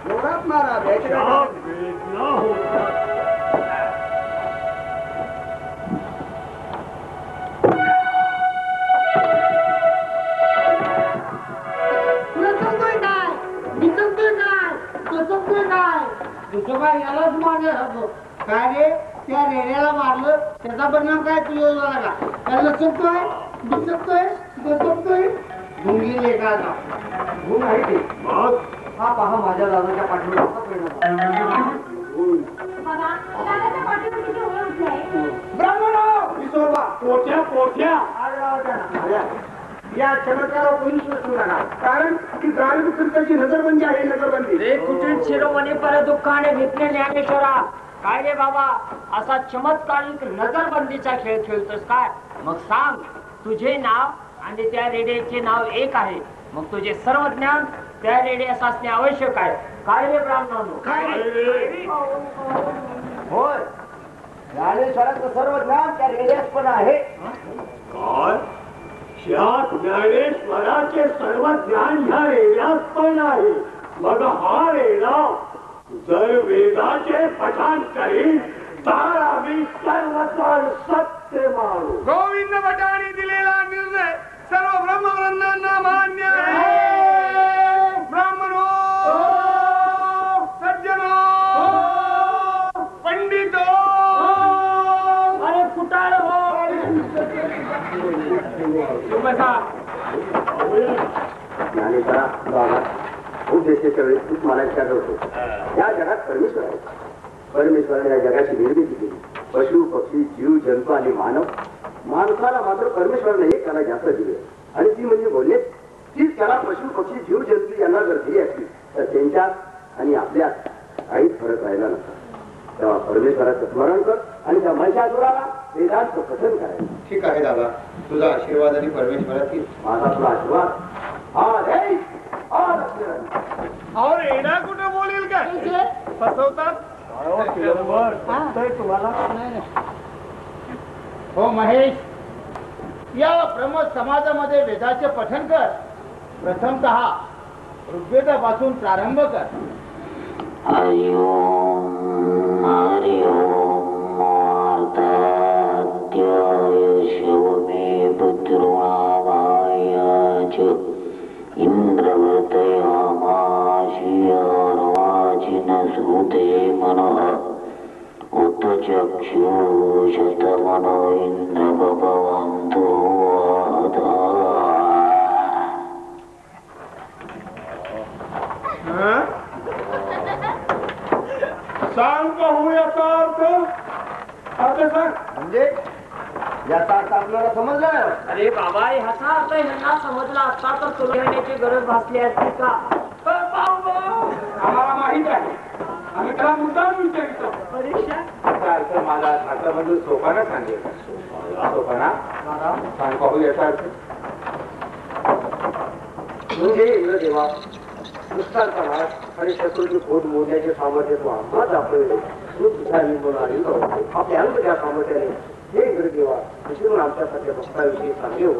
जोरात मारा. वेदना होतात यालाच मारण्यासारखं काय रे? त्या रेड्याला मारलं त्याचा परिणाम काय तुझ्या झाला का? त्याला चुकतोय दिसतोय बसतोय ढुंगी लेखाचा गुण आहे ते. हा पहा माझ्या दादाच्या पाठीवर असा परिणाम. ब्राह्मण पोट्या पोट्या या चमत्कारावर कोणी सुरू नका. कारण की ग्रामकृताची नजरबंदी आहे. नजरबंदी रे कुटील शिरोमणी पर दुःखाने विकणे ज्ञानेश्वरा. काय रे बाबा असा चमत्कारिक नजरबंदीचा खेळ खेळतोस काय? मग सांग तुझे नाव आणि त्या रेड्याचे नाव एक आहे. मग तुझे सर्व ज्ञान त्या रेड्यास असणे आवश्यक आहे. काय रे ब्राह्मणांनो? काय होय ज्ञानेश्वराचं सर्व ज्ञान त्या रेड्यात पण आहे. काय या ज्ञानेश्वराचे सर्व ज्ञान ह्या रेड्यात पण आहे. मग हा रेडा जर वेदाचे पठण करील तर आम्ही सर्वत्र सत्य मानू. गोविंद भटांनी दिलेला निर्णय सर्व ब्रह्मग्रंथांना मान्य आहे. ब्राह्मणो सज्जनो पंडितो अरे कुटाळ हो. ज्ञानेश्वरा बाबा खूप देशाच्या वेळेस खूप मला विचार होतो. या जगात परमेश्वर आहे. परमेश्वराने या जगाची निर्मिती केली. पशु पक्षी जीव जंतू आणि मानव. माणसाला मात्र परमेश्वराने एक कला जास्त दिली आणि ती म्हणजे बोलणे. तीच कला पशु पक्षी जीव जंतू यांना जर दिली असली तर त्यांच्यात आणि आपल्यात काहीच फरक राहिला नसता. तेव्हा परमेश्वराचं स्मरण कर आणि त्या महिषासुराला वेदांत कथन करायचं. ठीक आहे दादा, तुझा आशीर्वाद आणि परमेश्वराची माझा तुला आशीर्वाद. हा रे और रेडा कुठे बोलेल काय फसवतात. हो महेश, या ब्रह्म समाजामध्ये वेदाचे पठण कर. प्रथमतः ऋग्वेदापासून प्रारंभ कर. हरि ओम हरि ओम मार्तात्याय शिवमे पुत्रोणावाय च इंद्रवतयामाशिया रवाचिन सुते मनः उत चक्षुषतमनो इंद्र भवन्तु सांग पाहू याचा अर्थ सांग. म्हणजे याचा अर्थ आपल्याला समजला. अरे बाबा ह्याचा अर्थ ह्यांना समजला असता तर तुला घेण्याची गरज भासली असती का? आम्हाला माहित आहे आम्ही त्याला मुद्दाम विचारितो. परीक्षा याचा अर्थ माझा शास्त्रामधून सोपाना सांगेल. सोपाना सांग पाहू याचा अर्थ. म्हणजे इंद्रदेवा दुष्टांचा नाश आणि शत्रूची खोट मोडण्याचे सामर्थ्य तू आम्हाला दाखवले. तू तुझ्या आपल्या त्या सामर्थ्याने हे इंद्रदेवा विष्णू आमच्यासारख्या भक्ताविषयी सांगे हो.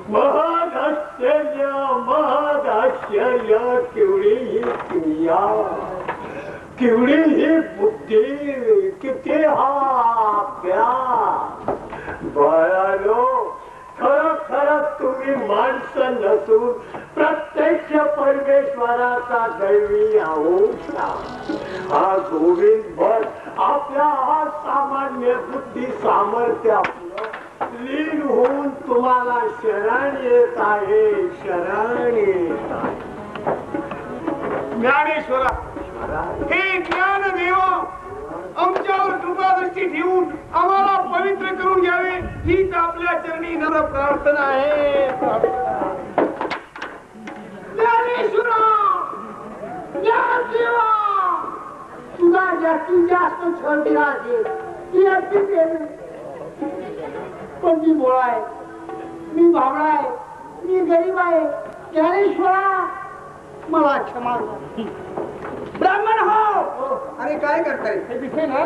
महादाश्चर्य महादाश्चर्य केवढी ही क्रिया केवढी ही बुद्धी किती हा प्यार बाळानो खरं खरं तुम्ही माणसं नसून प्रत्यक्ष परमेश्वराचा दैवी आहोत. हा गोविंद भट आपल्या हा सामान्य बुद्धी सामर्थ्य लीन होऊन तुम्हाला शरण येत आहे. शरण येत आहे. ज्ञानेश्वरा हे ज्ञानदेवा आमच्यावर कृपादृष्टी ठेवून आम्हाला पवित्र करून घ्यावे हीच आपल्या चरणी नम्र प्रार्थना आहे. ज्ञानेश्वरा ज्ञानदेवा तुझा जास्तीत जास्त छळ दिला असेल ती अगदी केली. पण मी बोळा आहे, मी भावडा आहे, मी गरीब आहे. ज्ञानेश्वरा मला क्षमा कर. ब्राह्मण हो. अरे काय करताय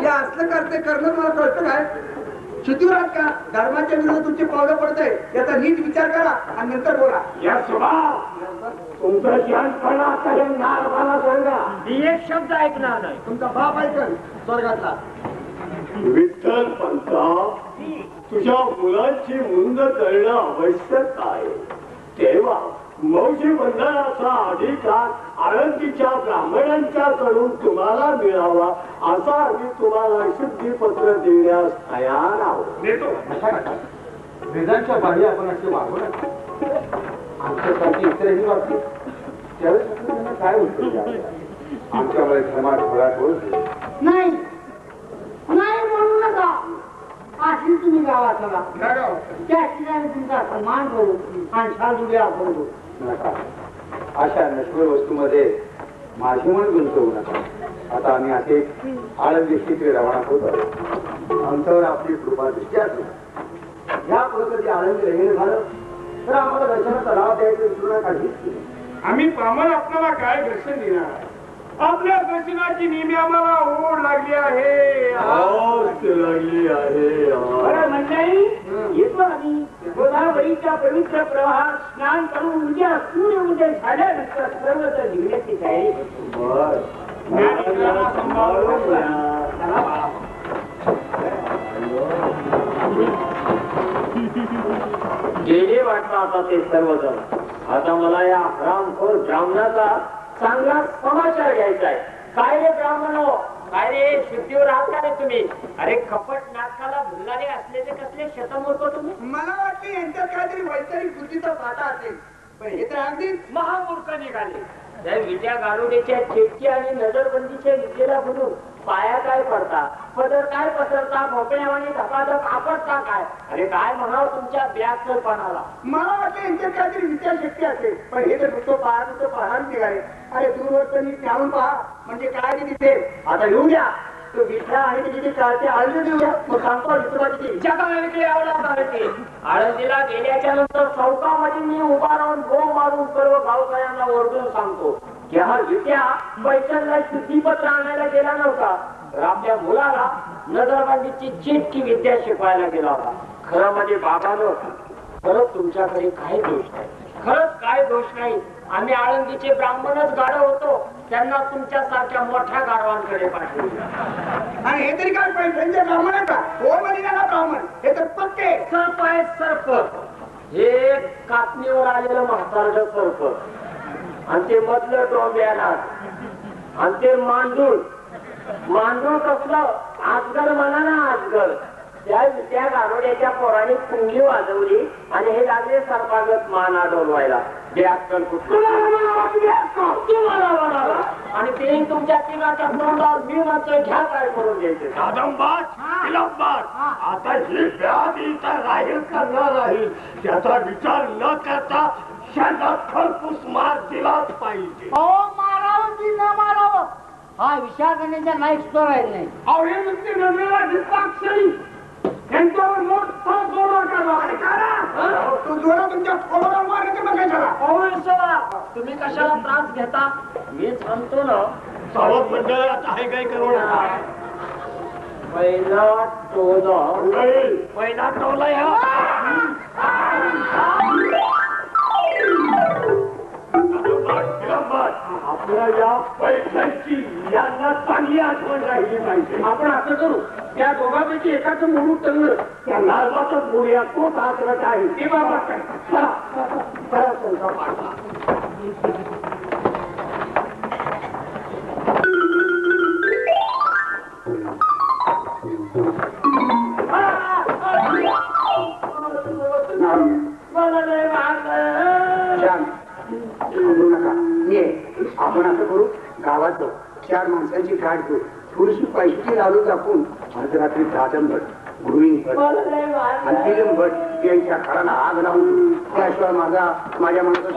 या असलं करते करणं मला कळतं काय? शितूरात का धर्माच्या विरोधात तुमचे पावलं पडतंय याचा नीट विचार करा आणि नंतर बोला. या स्वभाव तुमचा ज्ञानपणा आता हे नारदाला सांगा. मी एक शब्द ऐकणार नाही. तुमचा बाप ऐकल स्वर्गातला. विठ्ठल पंथा तुझ्या मुलांची मुंद करणं आवश्यक आहे. तेव्हा मौजी बंधनाचा अधिकार आळंदीच्या ब्राह्मणांच्याकडून तुम्हाला मिळावा असा आम्ही तुम्हाला शुद्धीपत्र देण्यास तयार आहोत. देतो. वेदांच्या बाह्य आपण असे वागू नका. आमच्यासाठी इतरही वागतील त्यावेळेस त्यांना काय होतं? आमच्यामुळे समाज घोळाट होईल. नाही नाही म्हणू नका. अशी तुम्ही गावात चला. त्या ठिकाणी तुमचा सन्मान करू आणि शांतुया करू नका. अशा नश्वर वस्तूमध्ये माझी म्हणून गुंतवू नका. आता आम्ही असे आळंदी क्षेत्री रवाना होत आहोत. आमच्यावर आपली कृपा दृष्टी असू. या पुढे कधी आनंद रहिणे झालं तर आम्हाला दर्शनाचा लाभ द्यायचं विसरू नका. आम्ही पामर आपल्याला काय दर्शन देणार? आपल्या दर्शनाची नेहमी आम्हाला ओढ लागली आहे. लागली आहे. बरं मंडळी येतो आम्ही गोदावरीच्या पवित्र प्रवाहात स्नान करून उद्या सूर्योदय झाल्यानंतर सर्वत्र निघण्याची तयारी गेले वाटतं आता ते सर्वजण. आता मला या रामखोर ब्राह्मणाचा चांगला समाचार घ्यायचा आहे. काय रे ब्राह्मण काय रे शुद्धीवर आहात का रे तुम्ही? अरे कपट नाटकाला भुलणारे असलेले कसले शतमूर्ख तुम्ही. मला वाटते यांच्यात काहीतरी वैचारिक बुद्धीचा पाटा असेल पण हे तर अगदीच महामूर्ख निघाले. त्या विद्या गारुडेच्या चेटकी आणि नजरबंदीच्या विद्येला म्हणून पाया काय पडता पदर काय पसरता भोपळ्यावानी धपाधप आपटता काय. अरे काय म्हणावं तुमच्या ब्याचपणाला. मला वाटतं यांच्यात काहीतरी विचारशक्ती असेल पण हे तर नुसतं पहार निघाले. अरे दूरवरतनी त्याहून पहा म्हणजे काय ते तिथे. आता येऊ द्या तो विठ्या आणि तिथे चालते आळंदी देऊया. मग सांगतो विठोबाची जगावेगळी आळंदीला गेल्याच्या नंतर चौकामध्ये मी उभा राहून गो मारून सर्व गावकऱ्यांना ओरडून सांगतो की हा विद्या पैशांना शुद्धीपत्र आणायला गेला नव्हता तर आपल्या मुलाला नजरबंदीची चिटकी विद्या शिकवायला गेला होता. खरं म्हणजे बाबानो खरंच तुमच्याकडे काही दोष नाही. खरंच काय दोष नाही. आम्ही आळंदीचे ब्राह्मणच गाढव होतो त्यांना तुमच्यासारख्या मोठ्या गाढवांकडे पाठवले. आणि हे तरी काय पैशांच्या ब्राह्मण आहे का? हो म्हणे ना ब्राह्मण हे तर पक्के सर्प आहे सर्प. हे कापणीवर आलेलं म्हातारचं सर्प आणि ते मधलं डोंब्याला आणि ते मांडूळ मांडूळ कसलं आजगर म्हणा ना आजगर. त्या गारोड्याच्या पोराने पुंगी वाजवली आणि हे लागले सर्पागत माना डोलवायला. आणि ते तुमच्या तिघाच्या तोंडावर भीमाचं घ्या काय करून द्यायचे. आता ही व्याधी तर राहील का न राहील त्याचा विचार न करता शेतात खरपूस मार दिलाच पाहिजे. हो हा विचार करण्याच्या लायक सुद्धा राहील नाही. अहो हे नुसते नजरेला दिसताक्षरी यांच्यावर मोठा जोडा काढा. तू जोडा तुमच्या खोलावर मारायचं बघायचा. तुम्ही कशाला त्रास घेता? मीच म्हणतो ना सावध मंडळात आहे काय करू नका. पहिला टोला आपल्या या पैशाची यांना चांगली आठवण राहिली पाहिजे. आपण असं करू, त्या दोघांपैकी एकाच मोडून टंगलं त्या लालबाचाच मोडूया. तो सासरट आहे ते बाबा काय. चला चला त्यांचा पाठवा. आपण असं करू, गावात जाऊ, 4 माणसांची गाठ घेऊ, थोडीशी पैशाची लाडू टाकून आज रात्री दादम भट गृहिणी भट आणि तिलम भट यांच्या घराला आग लावून त्याशिवाय माझ्या मनाचा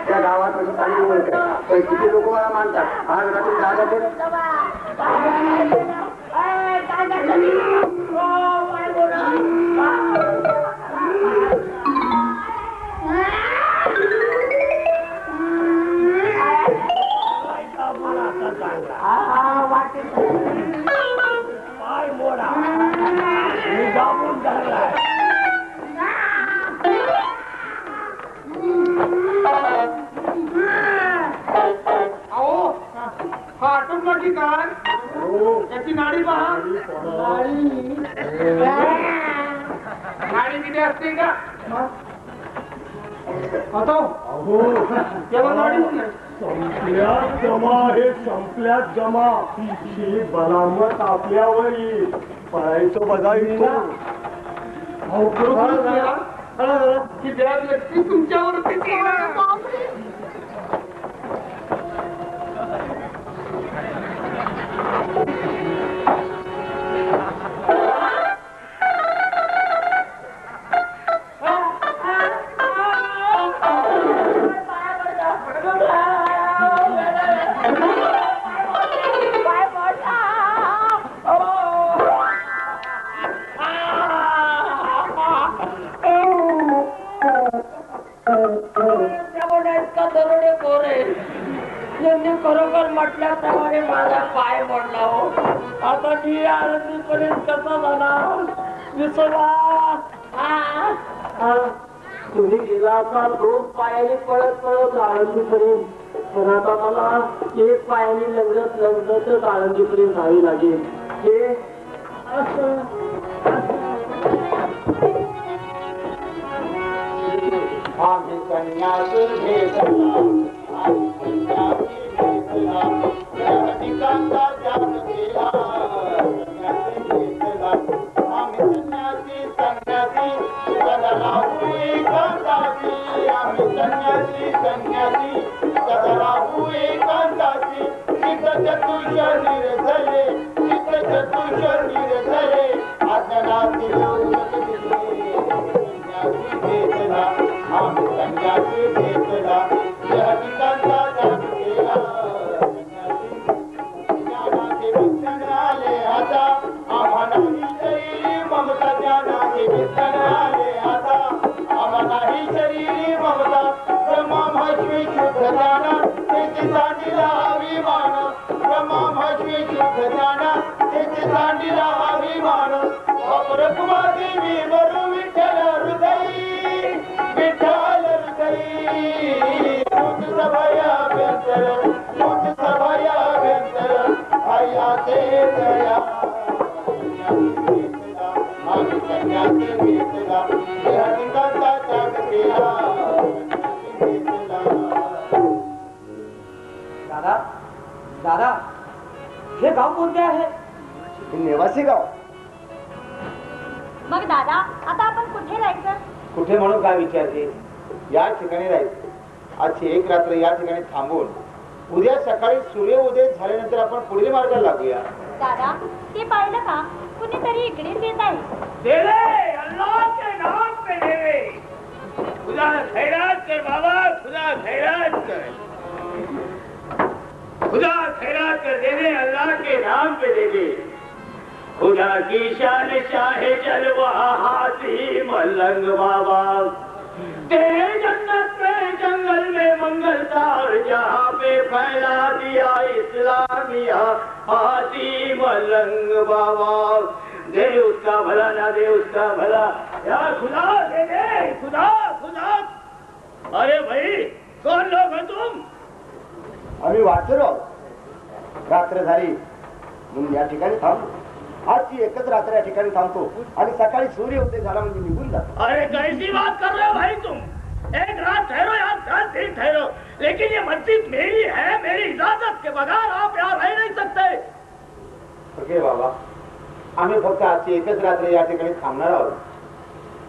त्या गावात माझी चांगली ओळख आहे. पैशाचे लोक मला मानतात. आज रात्री दादा पाय मोडा मी दाबून धरलाय. अहो हा ऑटोमॅटिक कार त्याची नाडी पहा. नाडी किती असते का आता? तेव्हा नाडी संपल्यात जमा हे संपल्यात जमा ही बलामत आपल्यावर येईल. पळायचं बघा की त्या व्यक्ती तुमच्यावरती खरोखर म्हटल्याप्रमाणे माझा पाय मोडला हो. आता मी आनंदीपर्यंत कसा जाणार? विश्वास तुम्ही गेला असाल रोज पायाने पळत पळत आळंदीपर्यंत, पण आता मला एक पायाने लंगडतच आळंदीपर्यंत जावी लागेल. हे असं आम्ही संन्यास घेतला, निकांचा त्याग केला, आम्ही संन्यासी संन्यासी सदा राहू एकांताची. आम्ही संन्यासी संन्यासी सदा राहू एकांताची. चित्त चतुष निर्झले, चित्त चतुष निर्झले, अज्ञानातील घेतला, आम्ही संन्यासी घेतला, जगनिकांचा त्याग केला. ज्ञानाचे विज्ञान आले आता, आम्हालाही शरीरी ममता. ज्ञानाचे विज्ञान आले आता, आम्हालाही शरीरी ममता. ब्रह्माभस्मी शुद्ध ज्ञान, तेथे सांडिला अभिमान. ब्रह्माभस्मी शुद्ध ज्ञान, तेथे सांडिला अभिमान. अपरकुमा देवी वरु विठ्ठल हृदयी, विठ्ठल हृदयी. तूच सभया व्यंतर, तूच सभया व्यंतर, आया ते दया. आम्ही संन्यासी घेतला, देहनिकांचा त्याग केला. दादा दादा हे गाव कोणते आहे? नेवासी गाव. मग दादा आता आपण कुठे राहायचं? कुठे म्हणून काय विचारते? या ठिकाणी राहायचं. आजची एक रात्र या ठिकाणी थांबून उद्या सकाळी सूर्योदय झाल्यानंतर आपण पुढील मार्गाला लागूया. दादा ते पाहिलं का? कुणीतरी इकडेच येत आहे. देवे अल्लाह के नाम पे देवे, खुदा खैरात कर बाबा. खुदा खैरात कर, खुदा खैरात कर दे दे, अल्लाह के नाम पे दे दे। खुदा की शान शाहे जलवा हाथी मलंग बाबा, तेरे जन्नत में जंगल में मंगलदार, जहाँ पे फैला दिया इस्लामिया हाथी मलंग बाबा। दे उसका भला ना दे उसका भला, या खुदा दे दे, खुदा खुदा। अरे भाई कौन लोग हो तुम? आम्ही वाचलो, रात्र झाली म्हणून या ठिकाणी थांबलो. आजची एकच रात्र या ठिकाणी थांबतो आणि सकाळी सूर्य उदय झाला म्हणजे निघून जातो. अरे कैसी बात कर रहे हो भाई तुम? एक रात ठहरो या 10 दिन ठहरो, लेकिन ये मस्जिद मेरी है, मेरी इजाजत के बगैर आप यहाँ रह नहीं सकते। ओके बाबा, आम्ही फक्त आजची एकच रात्र या ठिकाणी थांबणार आहोत.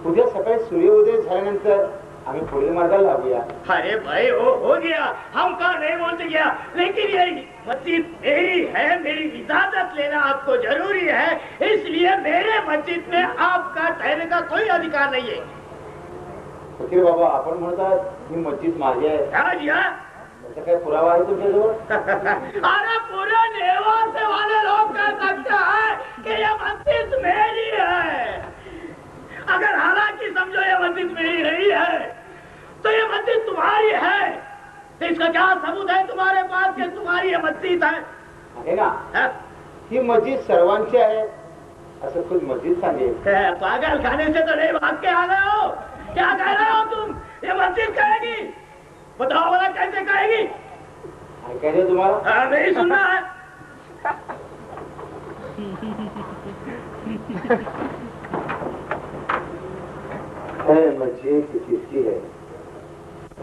उद्या सकाळी सूर्योदय झाल्यानंतर आम्ही पुढील मार्गाला लागूया. अरे भाई हो गया, हम कहा नहीं बोलते गया, लेकिन ये मस्जिद मेरी है, मेरी इजाजत लेना आपको जरूरी है, इसलिए मेरे मस्जिद में आपका ठहरने का कोई अधिकार नहीं है। फकीर बाबा, आपण म्हणतात ही मस्जिद माझी आहे, त्याचा काय पुरावा आहे तुमच्याजवळ? अरे पूरे नेवासे वाले लोग कह सकते हैं कि ये मस्जिद मेरी है। अगर हालांकि समझो ये मस्जिद मेरी नहीं है तो ये मस्जिद तुम्हारी है, तो इसका क्या सबूत है तुम्हारे पास कि तुम्हारी ये मस्जिद है? आहे ना, ही मस्जिद सर्वांची आहे असं खुद मस्जिद सांगेल. पागल खाने से तो नहीं भाग के आ गए हो, क्या कह रहे हो तुम? ये मस्जिद कहेगी, बताओ वाला कैसे कहेगी? ऐकायचं तुम्हाला? नहीं सुनना है। ऐ मस्जिद तू किसकी है?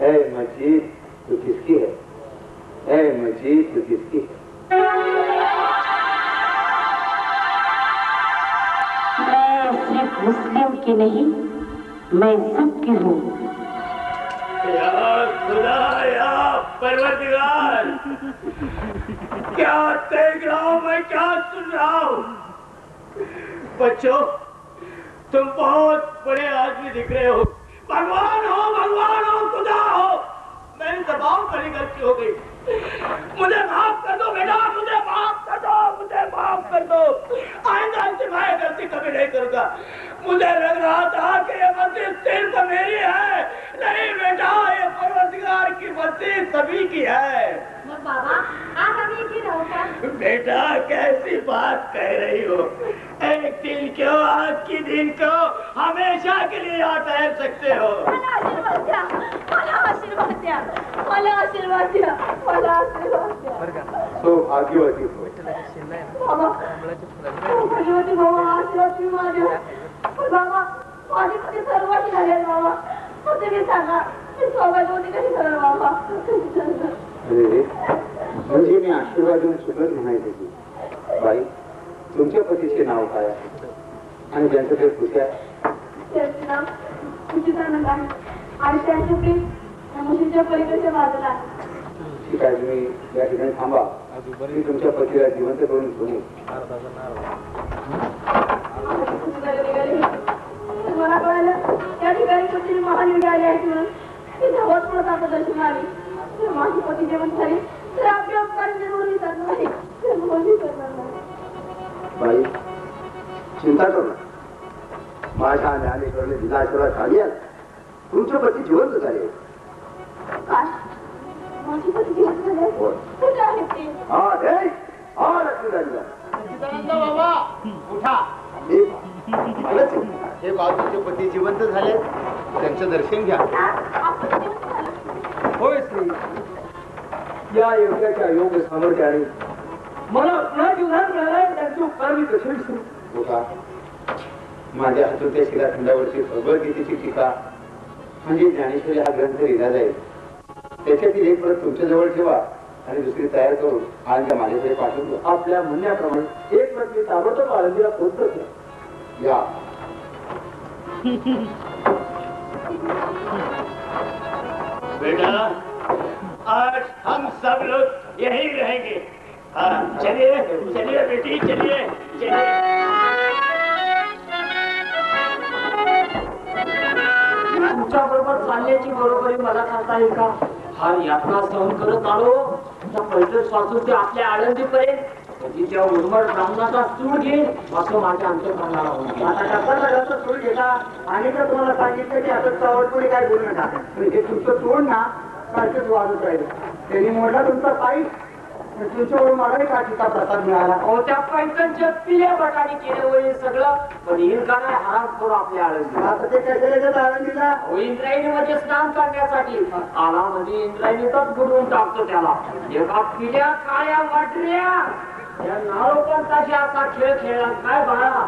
ऐ मस्जिद तू किसकी है? ऐ मस्जिद तू किसकी है? मैं सिर्फ मुस्लिम की नहीं, मैं सबकी हूँ। या खुदा या परवरदिगार, क्या देख रहा हूँ मैं, क्या सुन रहा हूँ? बच्चों, तुम बहुत बड़े आदमी दिख रहे हो, भगवान हो, खुदा हो। मेरी जबान पर ही गलती हो गई, मुझे माफ कर दो बेटा, मुझे माफ कर दो, मुझे माफ कर दो। आइंदा ऐसी मैं गलती कभी नहीं करूंगा। मुझे लग रहा था कि ये मस्जिद सिर्फ मेरी है, नहीं बेटा, ये परवरदिगार की मस्जिद सभी की है। बाबा, आप अभी की रहो क्या? बेटा कैसी बात कह रही हो? एक दिन क्यों, आज की दिन क्यों, हमेशा के लिए यहाँ ठहर सकते हो। मला आशीर्वाद द्या, मला आशीर्वाद द्या, मला आशीर्वाद द्या, मला आशीर्वाद द्या। सौभाग्यवती हो. बाबा, भगवती बाबा, आशीर्वाद तुम्ही माझ्या. बाबा, माझे कधी सर्वात झाले बाबा, तुम्ही सांगा मी सौभाग्यवती कधी झालं बाबा? अरे, म्हणजे मी आशीर्वाद देऊन चुकत म्हणायचे की बाई, तुमच्या पतीचे नाव काय आहे आणि ज्यांचं ते खुशी आहे? त्यांचे नाव सुचितानंद आहे आणि त्यांचे प्रेम या मुलीच्या पलीकडच्या बाजूला आहे. ठीक आहे, तुम्ही या ठिकाणी थांबा, मी तुमच्या पतीला जिवंत करून घेऊन येऊ. मला कळालं त्या ठिकाणी पती महान योगी आले आहेत म्हणून मी धावत पडत आता दर्शन आली. जर माझी पती जेवण झाली तर आपले उपकार जरूर विसरणार नाही, जरूर विसरणार नाही. बाई, चिंता करू नका. माझ्या ज्ञानेश्वरने दिला आशीर्वाद झाली आहे, तुमचे पती जिवंत झाले. काय माझी पती जेवण झाले? कुठे आहेत ते? लक्ष्मीदारीला बाबा उठा. हे बाजूचे पती जिवंत झाले, त्यांचं दर्शन घ्या. होय श्री, या योगाच्या योग सामर्थ्याने मला पुन्हा जीवनात मिळाला, त्यांचे उपकार मी कसे विसरू? उठा. माझ्या हातून त्या शिलाखंडावरची भगवद्गीतेची टीका म्हणजे ज्ञानेश्वरी हा ग्रंथ लिहिला जाईल, त्याच्यातील एक प्रत तुमच्या जवळ ठेवा आणि दुसरी तयार करून आज त्या माझ्याकडे पाठवतो. आपल्या म्हणण्याप्रमाणे एक प्रत मी ताबडतोब आळंदीला पोहोचतो. या. बेटा, आज हम सब लोग यहीं रहेंगे। चलिए चलिए बेटी, चलिए चलिए। तुमच्या बरोबर चालण्याची बरोबरी मला करता येईल का? हा यातना सहन करत आलो त्या पैठण पासून ते आपल्या आळंदीपर्यंत कधी त्या उर्मळ ब्राह्मणाचा सूड घेईल असं माझ्या अंतःकरणाला होतं. आता टप्पा सूड घेता आणि तर तुम्हाला सांगितलं की आता चवटपणे काय बोलू नका. म्हणजे तुमचं तोंड ना सारखंच वाजत राहिलं. त्यांनी मोडला तुमचा पाय तुमच्यावरून मलाही काठीचा प्रसाद मिळाला. त्या पैठणच्या पिल्या बटाणी केलं होईल सगळं पण येईल का नाही हराम करू आपल्या आळंदी. आता ते कशाला आळंदीला इंद्रायणीमध्ये स्नान करण्यासाठी आला म्हणजे इंद्रायणीतच बुडवून टाकतो त्याला. एका पिल्या काळ्या वाटल्या या नारोपंताशी असा खेळ खेळला काय बाळा.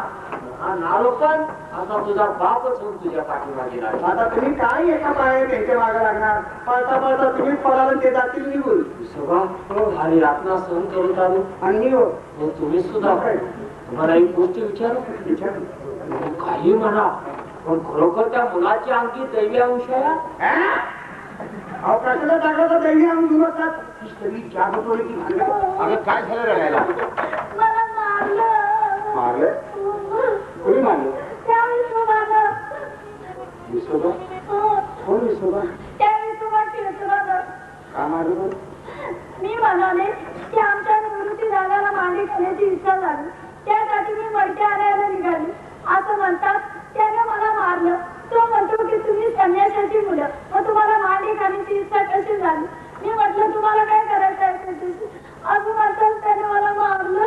हा नारोपण आता तुझा बापच होऊन तुझ्या पाठीमागे लागला. आता तुम्ही काय एका पाया त्यांच्या मागे लागणार. पळता पळता तुम्हीच पळाला ते जातील निघून. आणि यातना सहन करत आलो आणि तुम्ही सुद्धा तुम्हाला एक गोष्ट विचारू काही म्हणा पण खरोखर त्या मुलाची अंगी दैवी अंश आहे. अहो प्रश्न टाकला तर दैवी अंश म्हणतात. सगळी जागृत की अगं काय झालं रडायला? मला मारलं. मारलं? कोणी मारलं? त्या विसोबानं. विसोबा? कोण विसोबा? त्या विसोबा शिरसोबानं. का मारलं? मी म्हणाले की आमच्या निवृत्ती दादाला मांडी खाण्याची इच्छा झाली त्यासाठी मी मडके आणायला निघाली असं म्हणतात. त्याने मला मारलं. तो म्हणतो की तुम्ही संन्यासाची मुलं मग तुम्हाला मांडी खाण्याची इच्छा कशी झाली. मी म्हटलं तुम्हाला काय करायचं आहे असं म्हणतात. त्याने मला मारलं.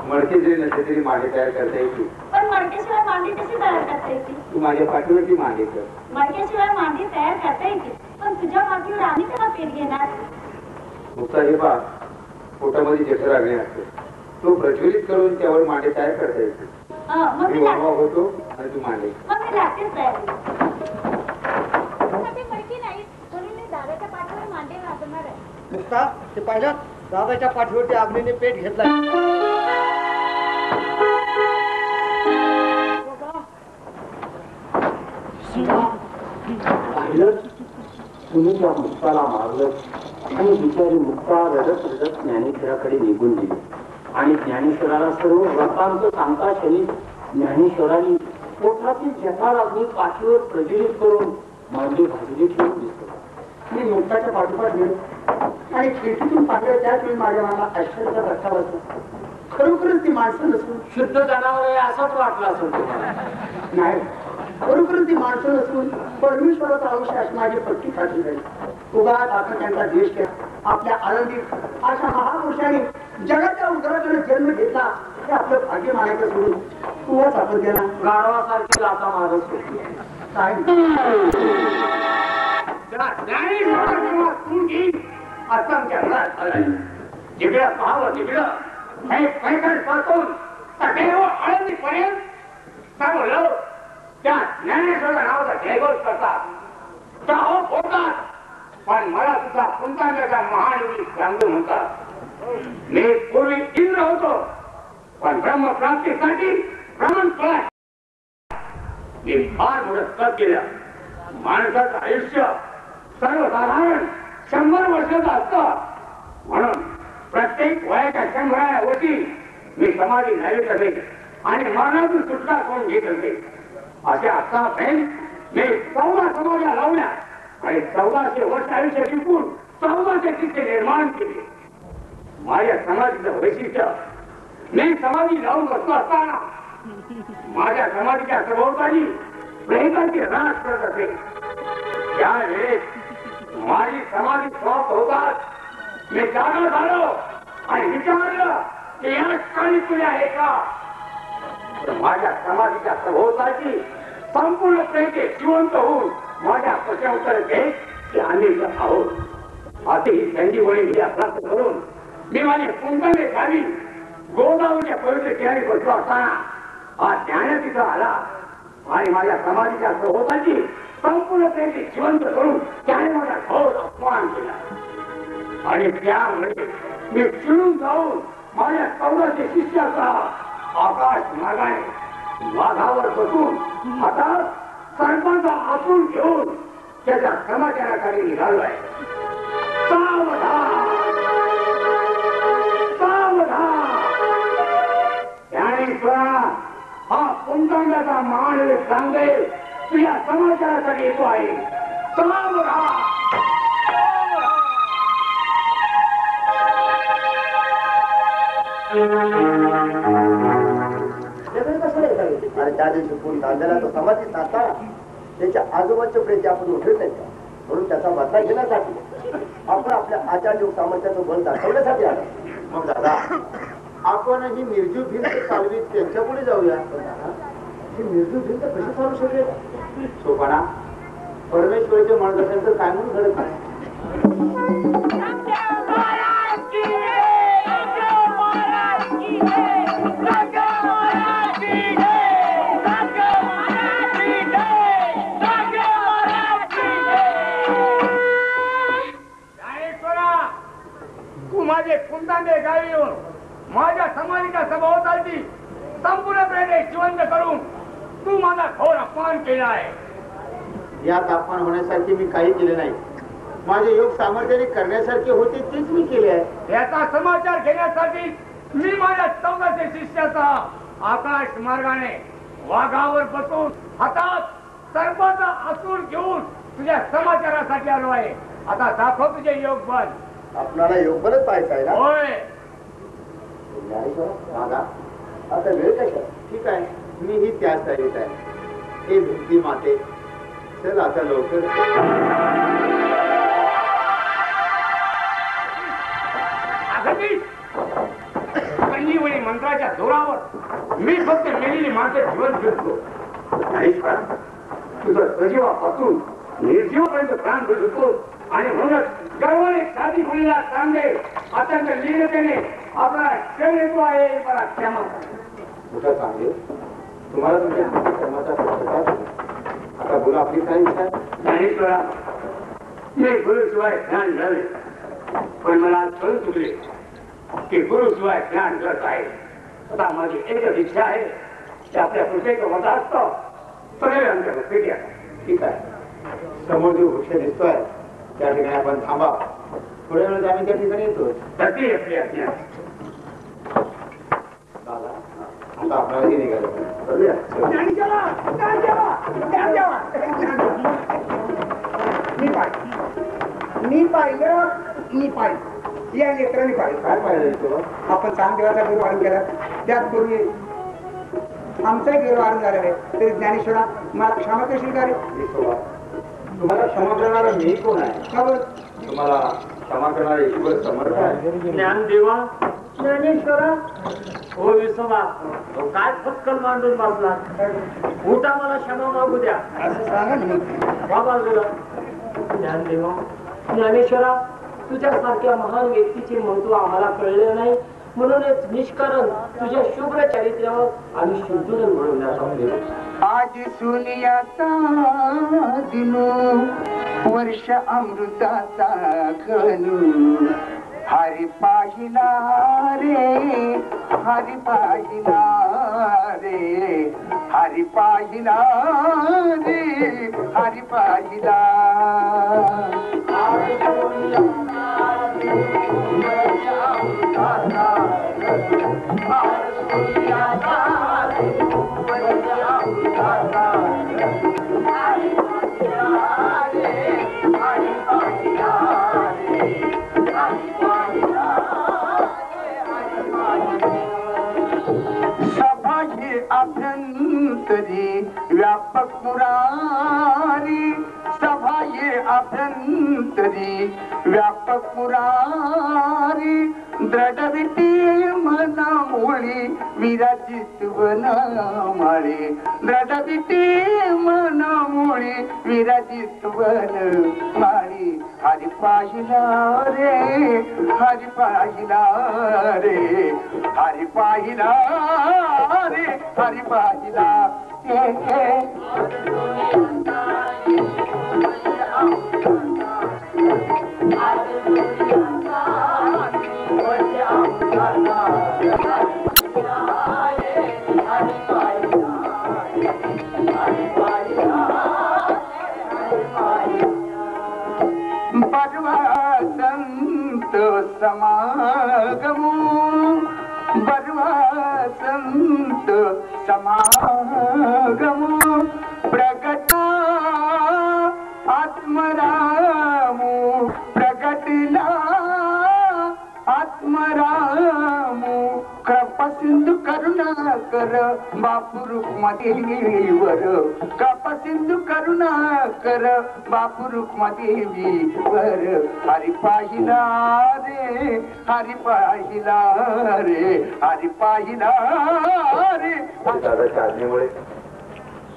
मडके जरी नसते तरी मांडी तयार करता येते. पण मडकेशिवाय मांडी कशी तयार करता येते. तू माझ्या पाठीवरती मांडी कर. मडकेशिवाय मांडी तयार करता येते पण तुझ्या पाठीवर आम्ही कसा पेट घेणार. नुसता हे पा पोटामध्ये जठर लागणे असते तो प्रज्वलित करून त्यावर मांडी तयार करता येते. मग मी वाहवा होतो आणि तू मांडी. मग मी लागतेच तयार मडकी नाही म्हणून मी दादाच्या पाठीवर मांडी घालणार आहे. नुसता ते पाहिलं दादाच्या पाठीवरती अग्नीने पेट घेतलाय. तुम्ही त्या मुक्ताला मारलं आणि बिचारी मुक्ता रडत रडत ज्ञानेश्वराकडे निघून गेली आणि ज्ञानेश्वराला सर्व व्रतांचं सांगता शनी ज्ञानेश्वरांनी पोटातील जठार अग्नी पाठीवर प्रज्वलित करून मांडी भाजली ठेवून दिसतो. मी मुक्ताच्या पाठोपाठ गेलो आणि खिडकीतून पाहिलं त्याच वेळी माझ्या मला आश्चर्याचा धक्का बसला. खरोखरच ती माणसं नसून शुद्ध जनावर आहे असंच वाटलं असेल तुम्हाला. नाही खरोखरच ती माणसं नसून परमेश्वराचा अंश असण्याची पट्टी खाली जाईल. उगाच आपण त्यांचा देश केला. आपल्या आनंदीत अशा महापुरुषांनी जगाच्या उदराकडे जन्म घेतला हे आपलं भाग्य मानायचं सोडून तुवाच आपण त्याला गाढवासारखी लाथा मारत होती. काय जिकडं पाहावं तिकडं आळंदीपर्यंत सांगलं त्या ज्ञानेश्वर नावाचा जयघोष करतात त्या हो बोलतात. पण मला सुद्धा कुंतांच्या महानवी सांगू म्हणतात. मी पूर्वी इंद्र होतो पण ब्रह्मप्राप्तीसाठी भ्रमण केला. मी फार मोठं तप केलं. माणसाचं आयुष्य सर्वसाधारण 100 वर्षाचं असतं म्हणून प्रत्येक वयाच्या 100व्या वर्षी मी समाधी नाही करते आणि मरणातून सुटका करून घेत होते. असे असता मी 14 समाध्या लावल्या आणि 1400 वर्ष आयुष्य टिकून 1400 किस्से निर्माण केले. माझ्या समाधीचं वैशिष्ट्य मी समाधी लावून बसलो असताना माझ्या समाधीच्या सभोवताली प्रेमाची रास करत असे. त्यावेळेस माझी समाधी समाप्त होतात मी जागा झालो आणि विचारलं की या ठिकाणी तुझे आहे का. माझ्या समाधीच्या सभोवताची संपूर्ण प्रेते जिवंत होऊन माझ्या प्रश्नोत्तर घेत ते आम्ही आहोत. असे ही संधी वळी प्राप्त करून मी माझे कुंभारे गावी गोदावरीच्या पवित्र ठिकाणी बसलो असताना हा ज्ञान तिथं आला आणि माझ्या समाधीच्या सभोवताची संपूर्ण प्रेते जिवंत करून त्याने माझा घोर अपमान केला आणि त्यामुळे मी चिडून जाऊन माझ्या 1400 शिष्यासह आकाश मार्गाने वाघावर बसून हातात सर्पांचा आसून घेऊन त्याच्या समाचाराकडे निघालोय. सावधान सावधान. ज्ञानेश्वरा हा कुंतांगाचा महान सांगेल तुझ्या समाचारासाठी येतो आहे. सलाम राहा. आणि त्या दिवशी पूर्ण तांदळा तो समाधी साधताना त्याच्या आजोबाच्या प्रेती आपण उठवत नाही का, म्हणून त्याचा बदला घेण्यासाठी आपण आपल्या आचार योग सामर्थ्याचं बल दाखवण्यासाठी आला. मग दादा आपण ही निर्जीव भिंत चालवी त्यांच्या पुढे जाऊया. ही निर्जीव भिंत कशी चालू शकेल? सोपाना परमेश्वराचे म्हणत असेल तर काय म्हणून घडत नाही. तू माझे कुंदांडे गावी येऊन माझ्या समाधीच्या सभोवतालची संपूर्ण प्रदेश जिवंत करून तू माझा घोर अपमान केला आहे. यात अपमान होण्यासारखे मी काही केले नाही. माझे योग सामर्थ्याने करण्यासारखे होते तेच मी केले आहे. याचा समाचार घेण्यासाठी मी माझ्या 1400 शिष्याचा आकाश मार्गाने वाघावर बसून हातात सर्पाचा असूर घेऊन तुझ्या समाचारासाठी आलो आहे. आता दाखव तुझे योग बल. आपल्याला योग बलच पाहायचं आहे ना? होय. दादा आता वेळ कशा? ठीक आहे, मी ही त्याच तयारीत आहे. हे भिंती माते चल आता लवकर. संजीवनी मंत्राच्या जोरावर मी फक्त मेलेली माणसं जीवन फिरतो. तुझं सजीवापासून निर्जीवापर्यंत प्राण बदलतो आणि म्हणूनच गर्वाने साधी मुलीला सांगे अत्यंत लीनतेने आपला क्षण येतो आहे. मला क्षमा कुठं सांगे तुम्हाला तुमच्या क्षमाचा आता बोला आपली काय इच्छा आहे? ज्ञानेश्वरा, मी गुरुशिवाय ज्ञान झाले पण मला आज कळून चुकले की गुरुशिवाय ज्ञान करत आहे. आता माझी एकच इच्छा आहे की आपल्या प्रत्येक वजा असतो सगळे आमच्या भेटी आहे. ठीक आहे, समोर जो वृक्ष दिसतोय त्या ठिकाणी आपण थांबा. थोड्या वेळात आम्ही त्या ठिकाणी येतो. त्याची आपली आज्ञा. दादा आता आपल्याला हे निघालं मी पाहिलं या नेत्राने पाहिलं. काय पाहिलं? आपण चांगदेवाचा गैरवारण केला, त्याचपूर्वी आमचाही गैरवारण झालेला आहे. तरी ज्ञानेश्वरा मला क्षमा करशील का रे? तुम्हाला क्षमा करणारा मी कोण आहे? तुम्हाला क्षमा करणारा ईश्वर समर्थ आहे. ज्ञानदेवा, ज्ञानेश्वरा, हो विसोबा, तो काय फटकन मांडून बसला. उठा, मला क्षमा मागू द्या. असं सांगा ना. बाजूला. ज्ञानदेवा, ज्ञानेश्वरा, तुझ्यासारख्या महान व्यक्तीचे महत्व आम्हाला कळले नाही, म्हणूनच निष्कारण तुझ्या शुभ्र चरित्रावर आम्ही शुद्धून मिळवण्याचा आज सुनियाचा दिनू वर्ष अमृताचा घनू हरी पाहिला रे, हरी पाहिला रे, हरी पाहिला रे, हरी पाहिला. सभा ये अभ्यंतरी व्यापक मुरारी, सभा ये अभ्यंतरी व्यापक मुरारी, द्रढविटी मना मुळी विराजित वनमाळी, द्रढविटी मना मुळी विराजित वनमाळी. हरी पाहिला रे, हरी पाहिला रे, हरी पाहिला रे, हरी पाहिला. बरवा संत समागमो, बरवा संत समागमो, प्रगटा कर बापू रुक्मादेवीवर कापा सिंधू करुणा कर बापू रुक्मादेवीवर हरी पाहिला रे हरी पाहिला रे हरी पाहिला रे. दादाच्या आज्ञेमुळे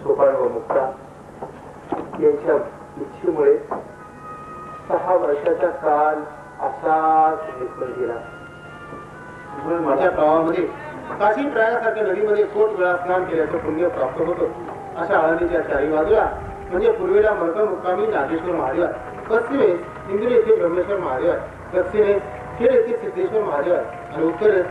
सोपान व मुक्ता यांच्या इच्छेमुळे 6 वर्षाचा काल असाच निघून गेला. माझ्या गावामध्ये काशी प्रयागासारख्या नदीमध्ये कोट वेळा स्नान केल्याचं पुण्य प्राप्त होतं. अशा आळंदीच्या चारी बाजूला म्हणजे पूर्वेला मरकळ मुक्कामी नागेश्वर महादेव आहे, पश्चिमेस इंदूर येथे ब्रह्मेश्वर महादेव आहे, दक्षिणेस खेड येथे सिद्धेश्वर महादेव आहे आणि उत्तरेस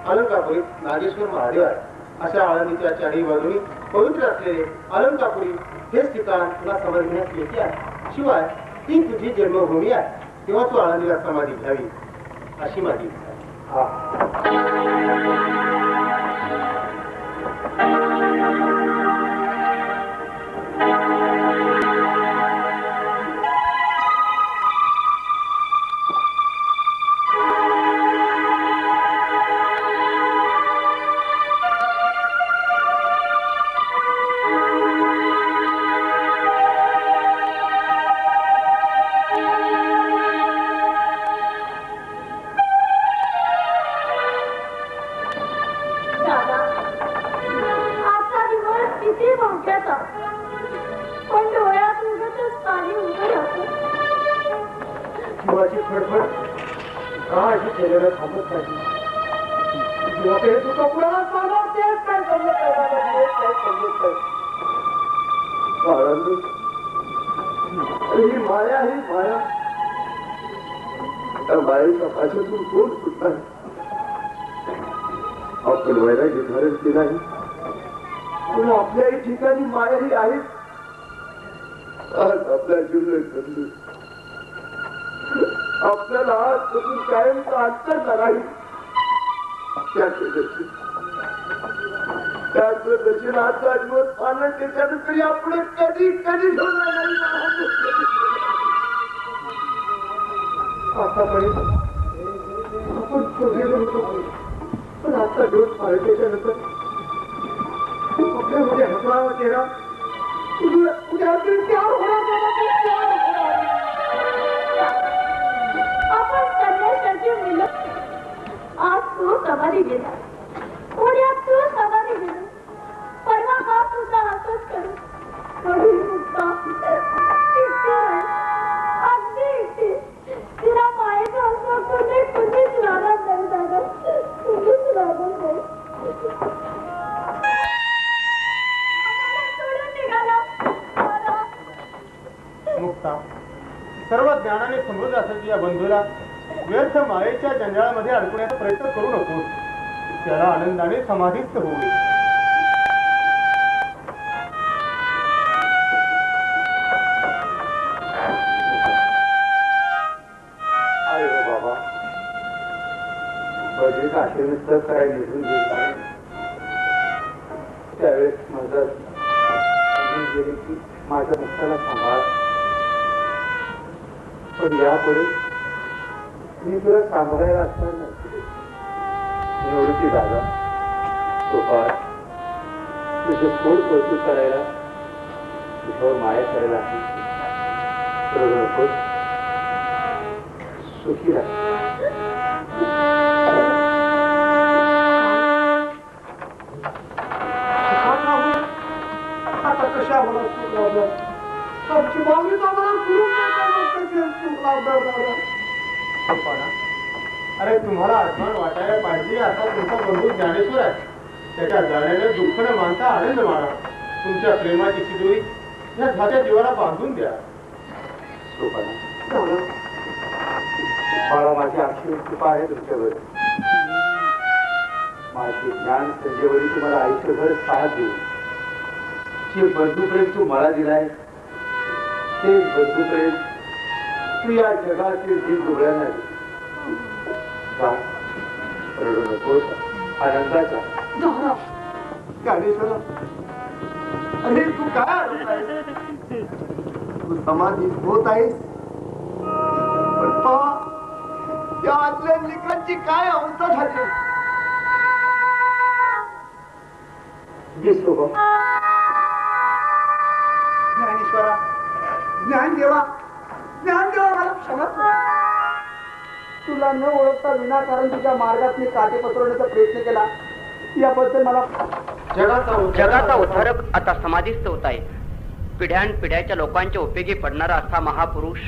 अलंकापुरीत नागेश्वर महादेव आहे. अशा आळंदीच्या चारही बाजूनी पवित्र असलेले अलंकापुरी हेच ठिकाण तुला समजण्यास येते आहे. शिवाय ती तुझी जन्मभूमी आहे, तेव्हा तू आळंदीला समाधी घ्यावी अशी माझी इच्छा आहे. आपण वैराग्य धारण केलं आहे पण आपल्याही ठिकाणी मायाही आहे. आज आपल्या जीवन आपल्याला आजपासून कायमचा अंतर झाला त्याचं दर्शनाचा दिवस आनंद त्याच्यानं तरी आपण कधी कधी आतापर्यंत आपण पण आता दिवस पाळल्याच्या नंतर आपल्यामध्ये हसरावा चेहरा उद्या आपण संन्यासाची मुलं आज तू समाधी गेला, उद्या तू समाधी गेला, परवा हा तुझा हातच करू कधी मुक्ता अगदी एकटी तिला मायेचा असं कुणीच लागत नाही दादा, कुणीच लागत नाही. मुक्ता सर्व ज्ञानाने समृद्ध असेल या बंधूला व्यर्थ मायेच्या जंजाळामध्ये अडकण्याचा प्रयत्न करू नको. त्याला आनंदाने समाधीस्थ होईल. बाबा बजेट आश्रमिस्त करायला निघून गेली त्यावेळेस माझा गेले की माझ्या मुक्ताला सांभाळ, पण यापुढे मी तुला सांभाळायला असणार नाही. निवृत्ती दादा सोपार तुझे थोड कौतुक करायला तुझ्यावर माया करायला करू नकोस. सुखी राहा. आता कशा होणार चूक लावणार आमची मागणी अरे तुम्हाला आत्मान वाटायला पाहिजे आता तुमचा बंधू ज्ञानेश्वर आहे. त्याच्या जाण्याने दुःख न मानता आनंद माना. तुमच्या प्रेमाची शिदोरी या झाच्या जीवाला बांधून द्या. बाळा माझी अक्षर कृपा आहे तुमच्यावर. माझी ज्ञान संजीवनी तुम्हाला आयुष्यभर साथ देऊ. जे बंधुप्रेम तू मला दिलाय ते बंधुप्रेम तू या जगातील जीव दुबळ्यांना दे. रडू नकोस. आनंदाचा ज्ञानेश्वर अरे तू काय तू समाधी होत आहेस पण पहा या आतल्या लेकरांची काय अवस्था झाली. दिसतो ज्ञानेश्वरा, ज्ञानदेवा, ज्ञानदेवा, मला क्षमा कर. तुला न ओळखता विनाकारण तुझ्या मार्गात मी काटे पसरवण्याचा प्रयत्न केला, याबद्दल मला. जगाचा उद्धारक आता समाधीस्थ होत आहे. पिढ्यानपिढ्याच्या लोकांच्या उपयोगी पडणारा असा महापुरुष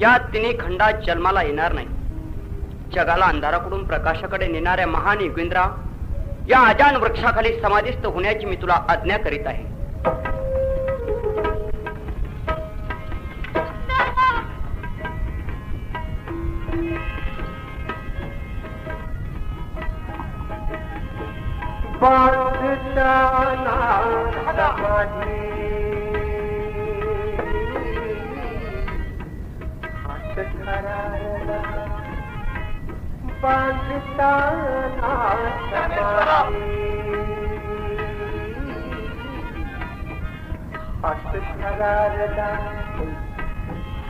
या तिन्ही खंडात जन्माला येणार नाही. जगाला अंधाराकडून प्रकाशाकडे नेणाऱ्या महान युगेंद्रा, या अजान वृक्षाखाली समाधीस्थ होण्याची मी तुला आज्ञा करीत आहे.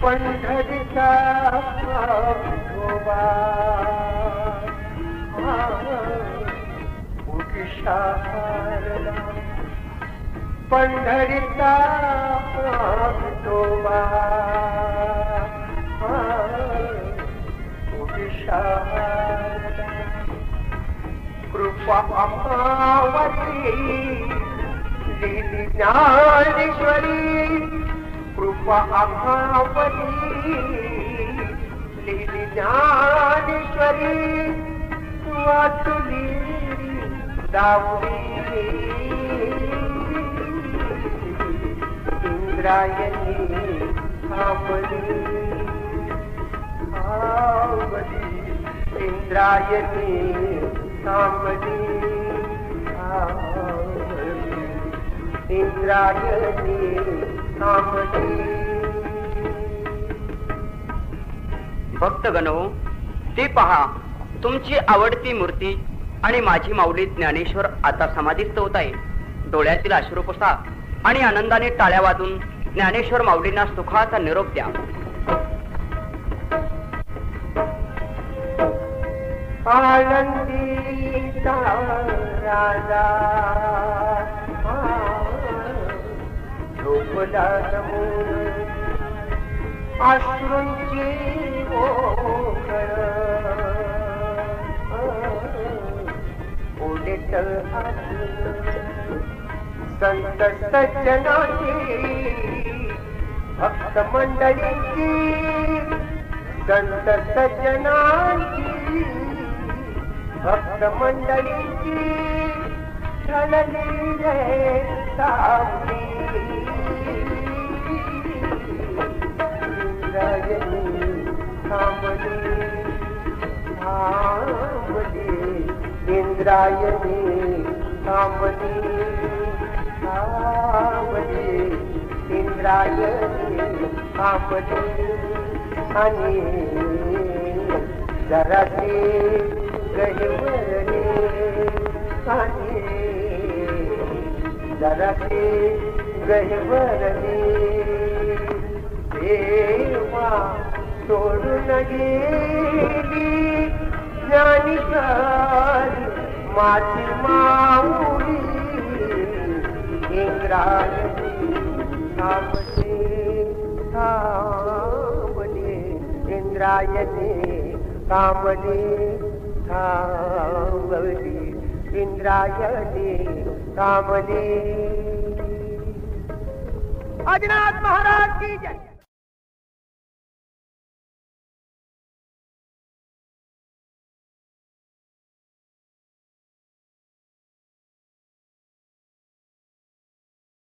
पंढरीचा गोबा पंढरीचा गोबा कृपा अमावती लिहिली ज्ञानेश्वरी, कृपा अमावती लिहिली ज्ञानेश्वरी, वाचुली दावली इंद्रायणी थांबली थांबली, इंद्रायणी थांबली थांबली, इंद्रायणी थांबली. भक्तगण हो, ती पहा, तुमची आवडती मूर्ती आणि माझी माऊली ज्ञानेश्वर आता समाधीस्थ होत आहे. डोळ्यातील अश्रू पुसा आणि आनंदाने टाळ्या वाजून ज्ञानेश्वर माऊलींना सुखाचा निरोप द्या. आनंदीचा राजा झोपला समोर अश्रूंची ओघळ, उलट संत सज्जनाची भक्त मंडळींची, संत सज्जनाची भक्त मंडळींची ठरली रे सावली. इंद्रायणी थांबली थांबली, इंद्रायणी थांबली थांबली, इंद्रायणी थांबली. आणि जराशी गहिवरली, आणि जराशी गहिवरली, देवा सोडून गेली ज्ञानेश्वरी माझी माऊली. इंद्रायणी थांबली थांबली, इंद्रायणी थांबली थांबली, इंद्रायणी थांबली. आदिनाथ महाराज की जय.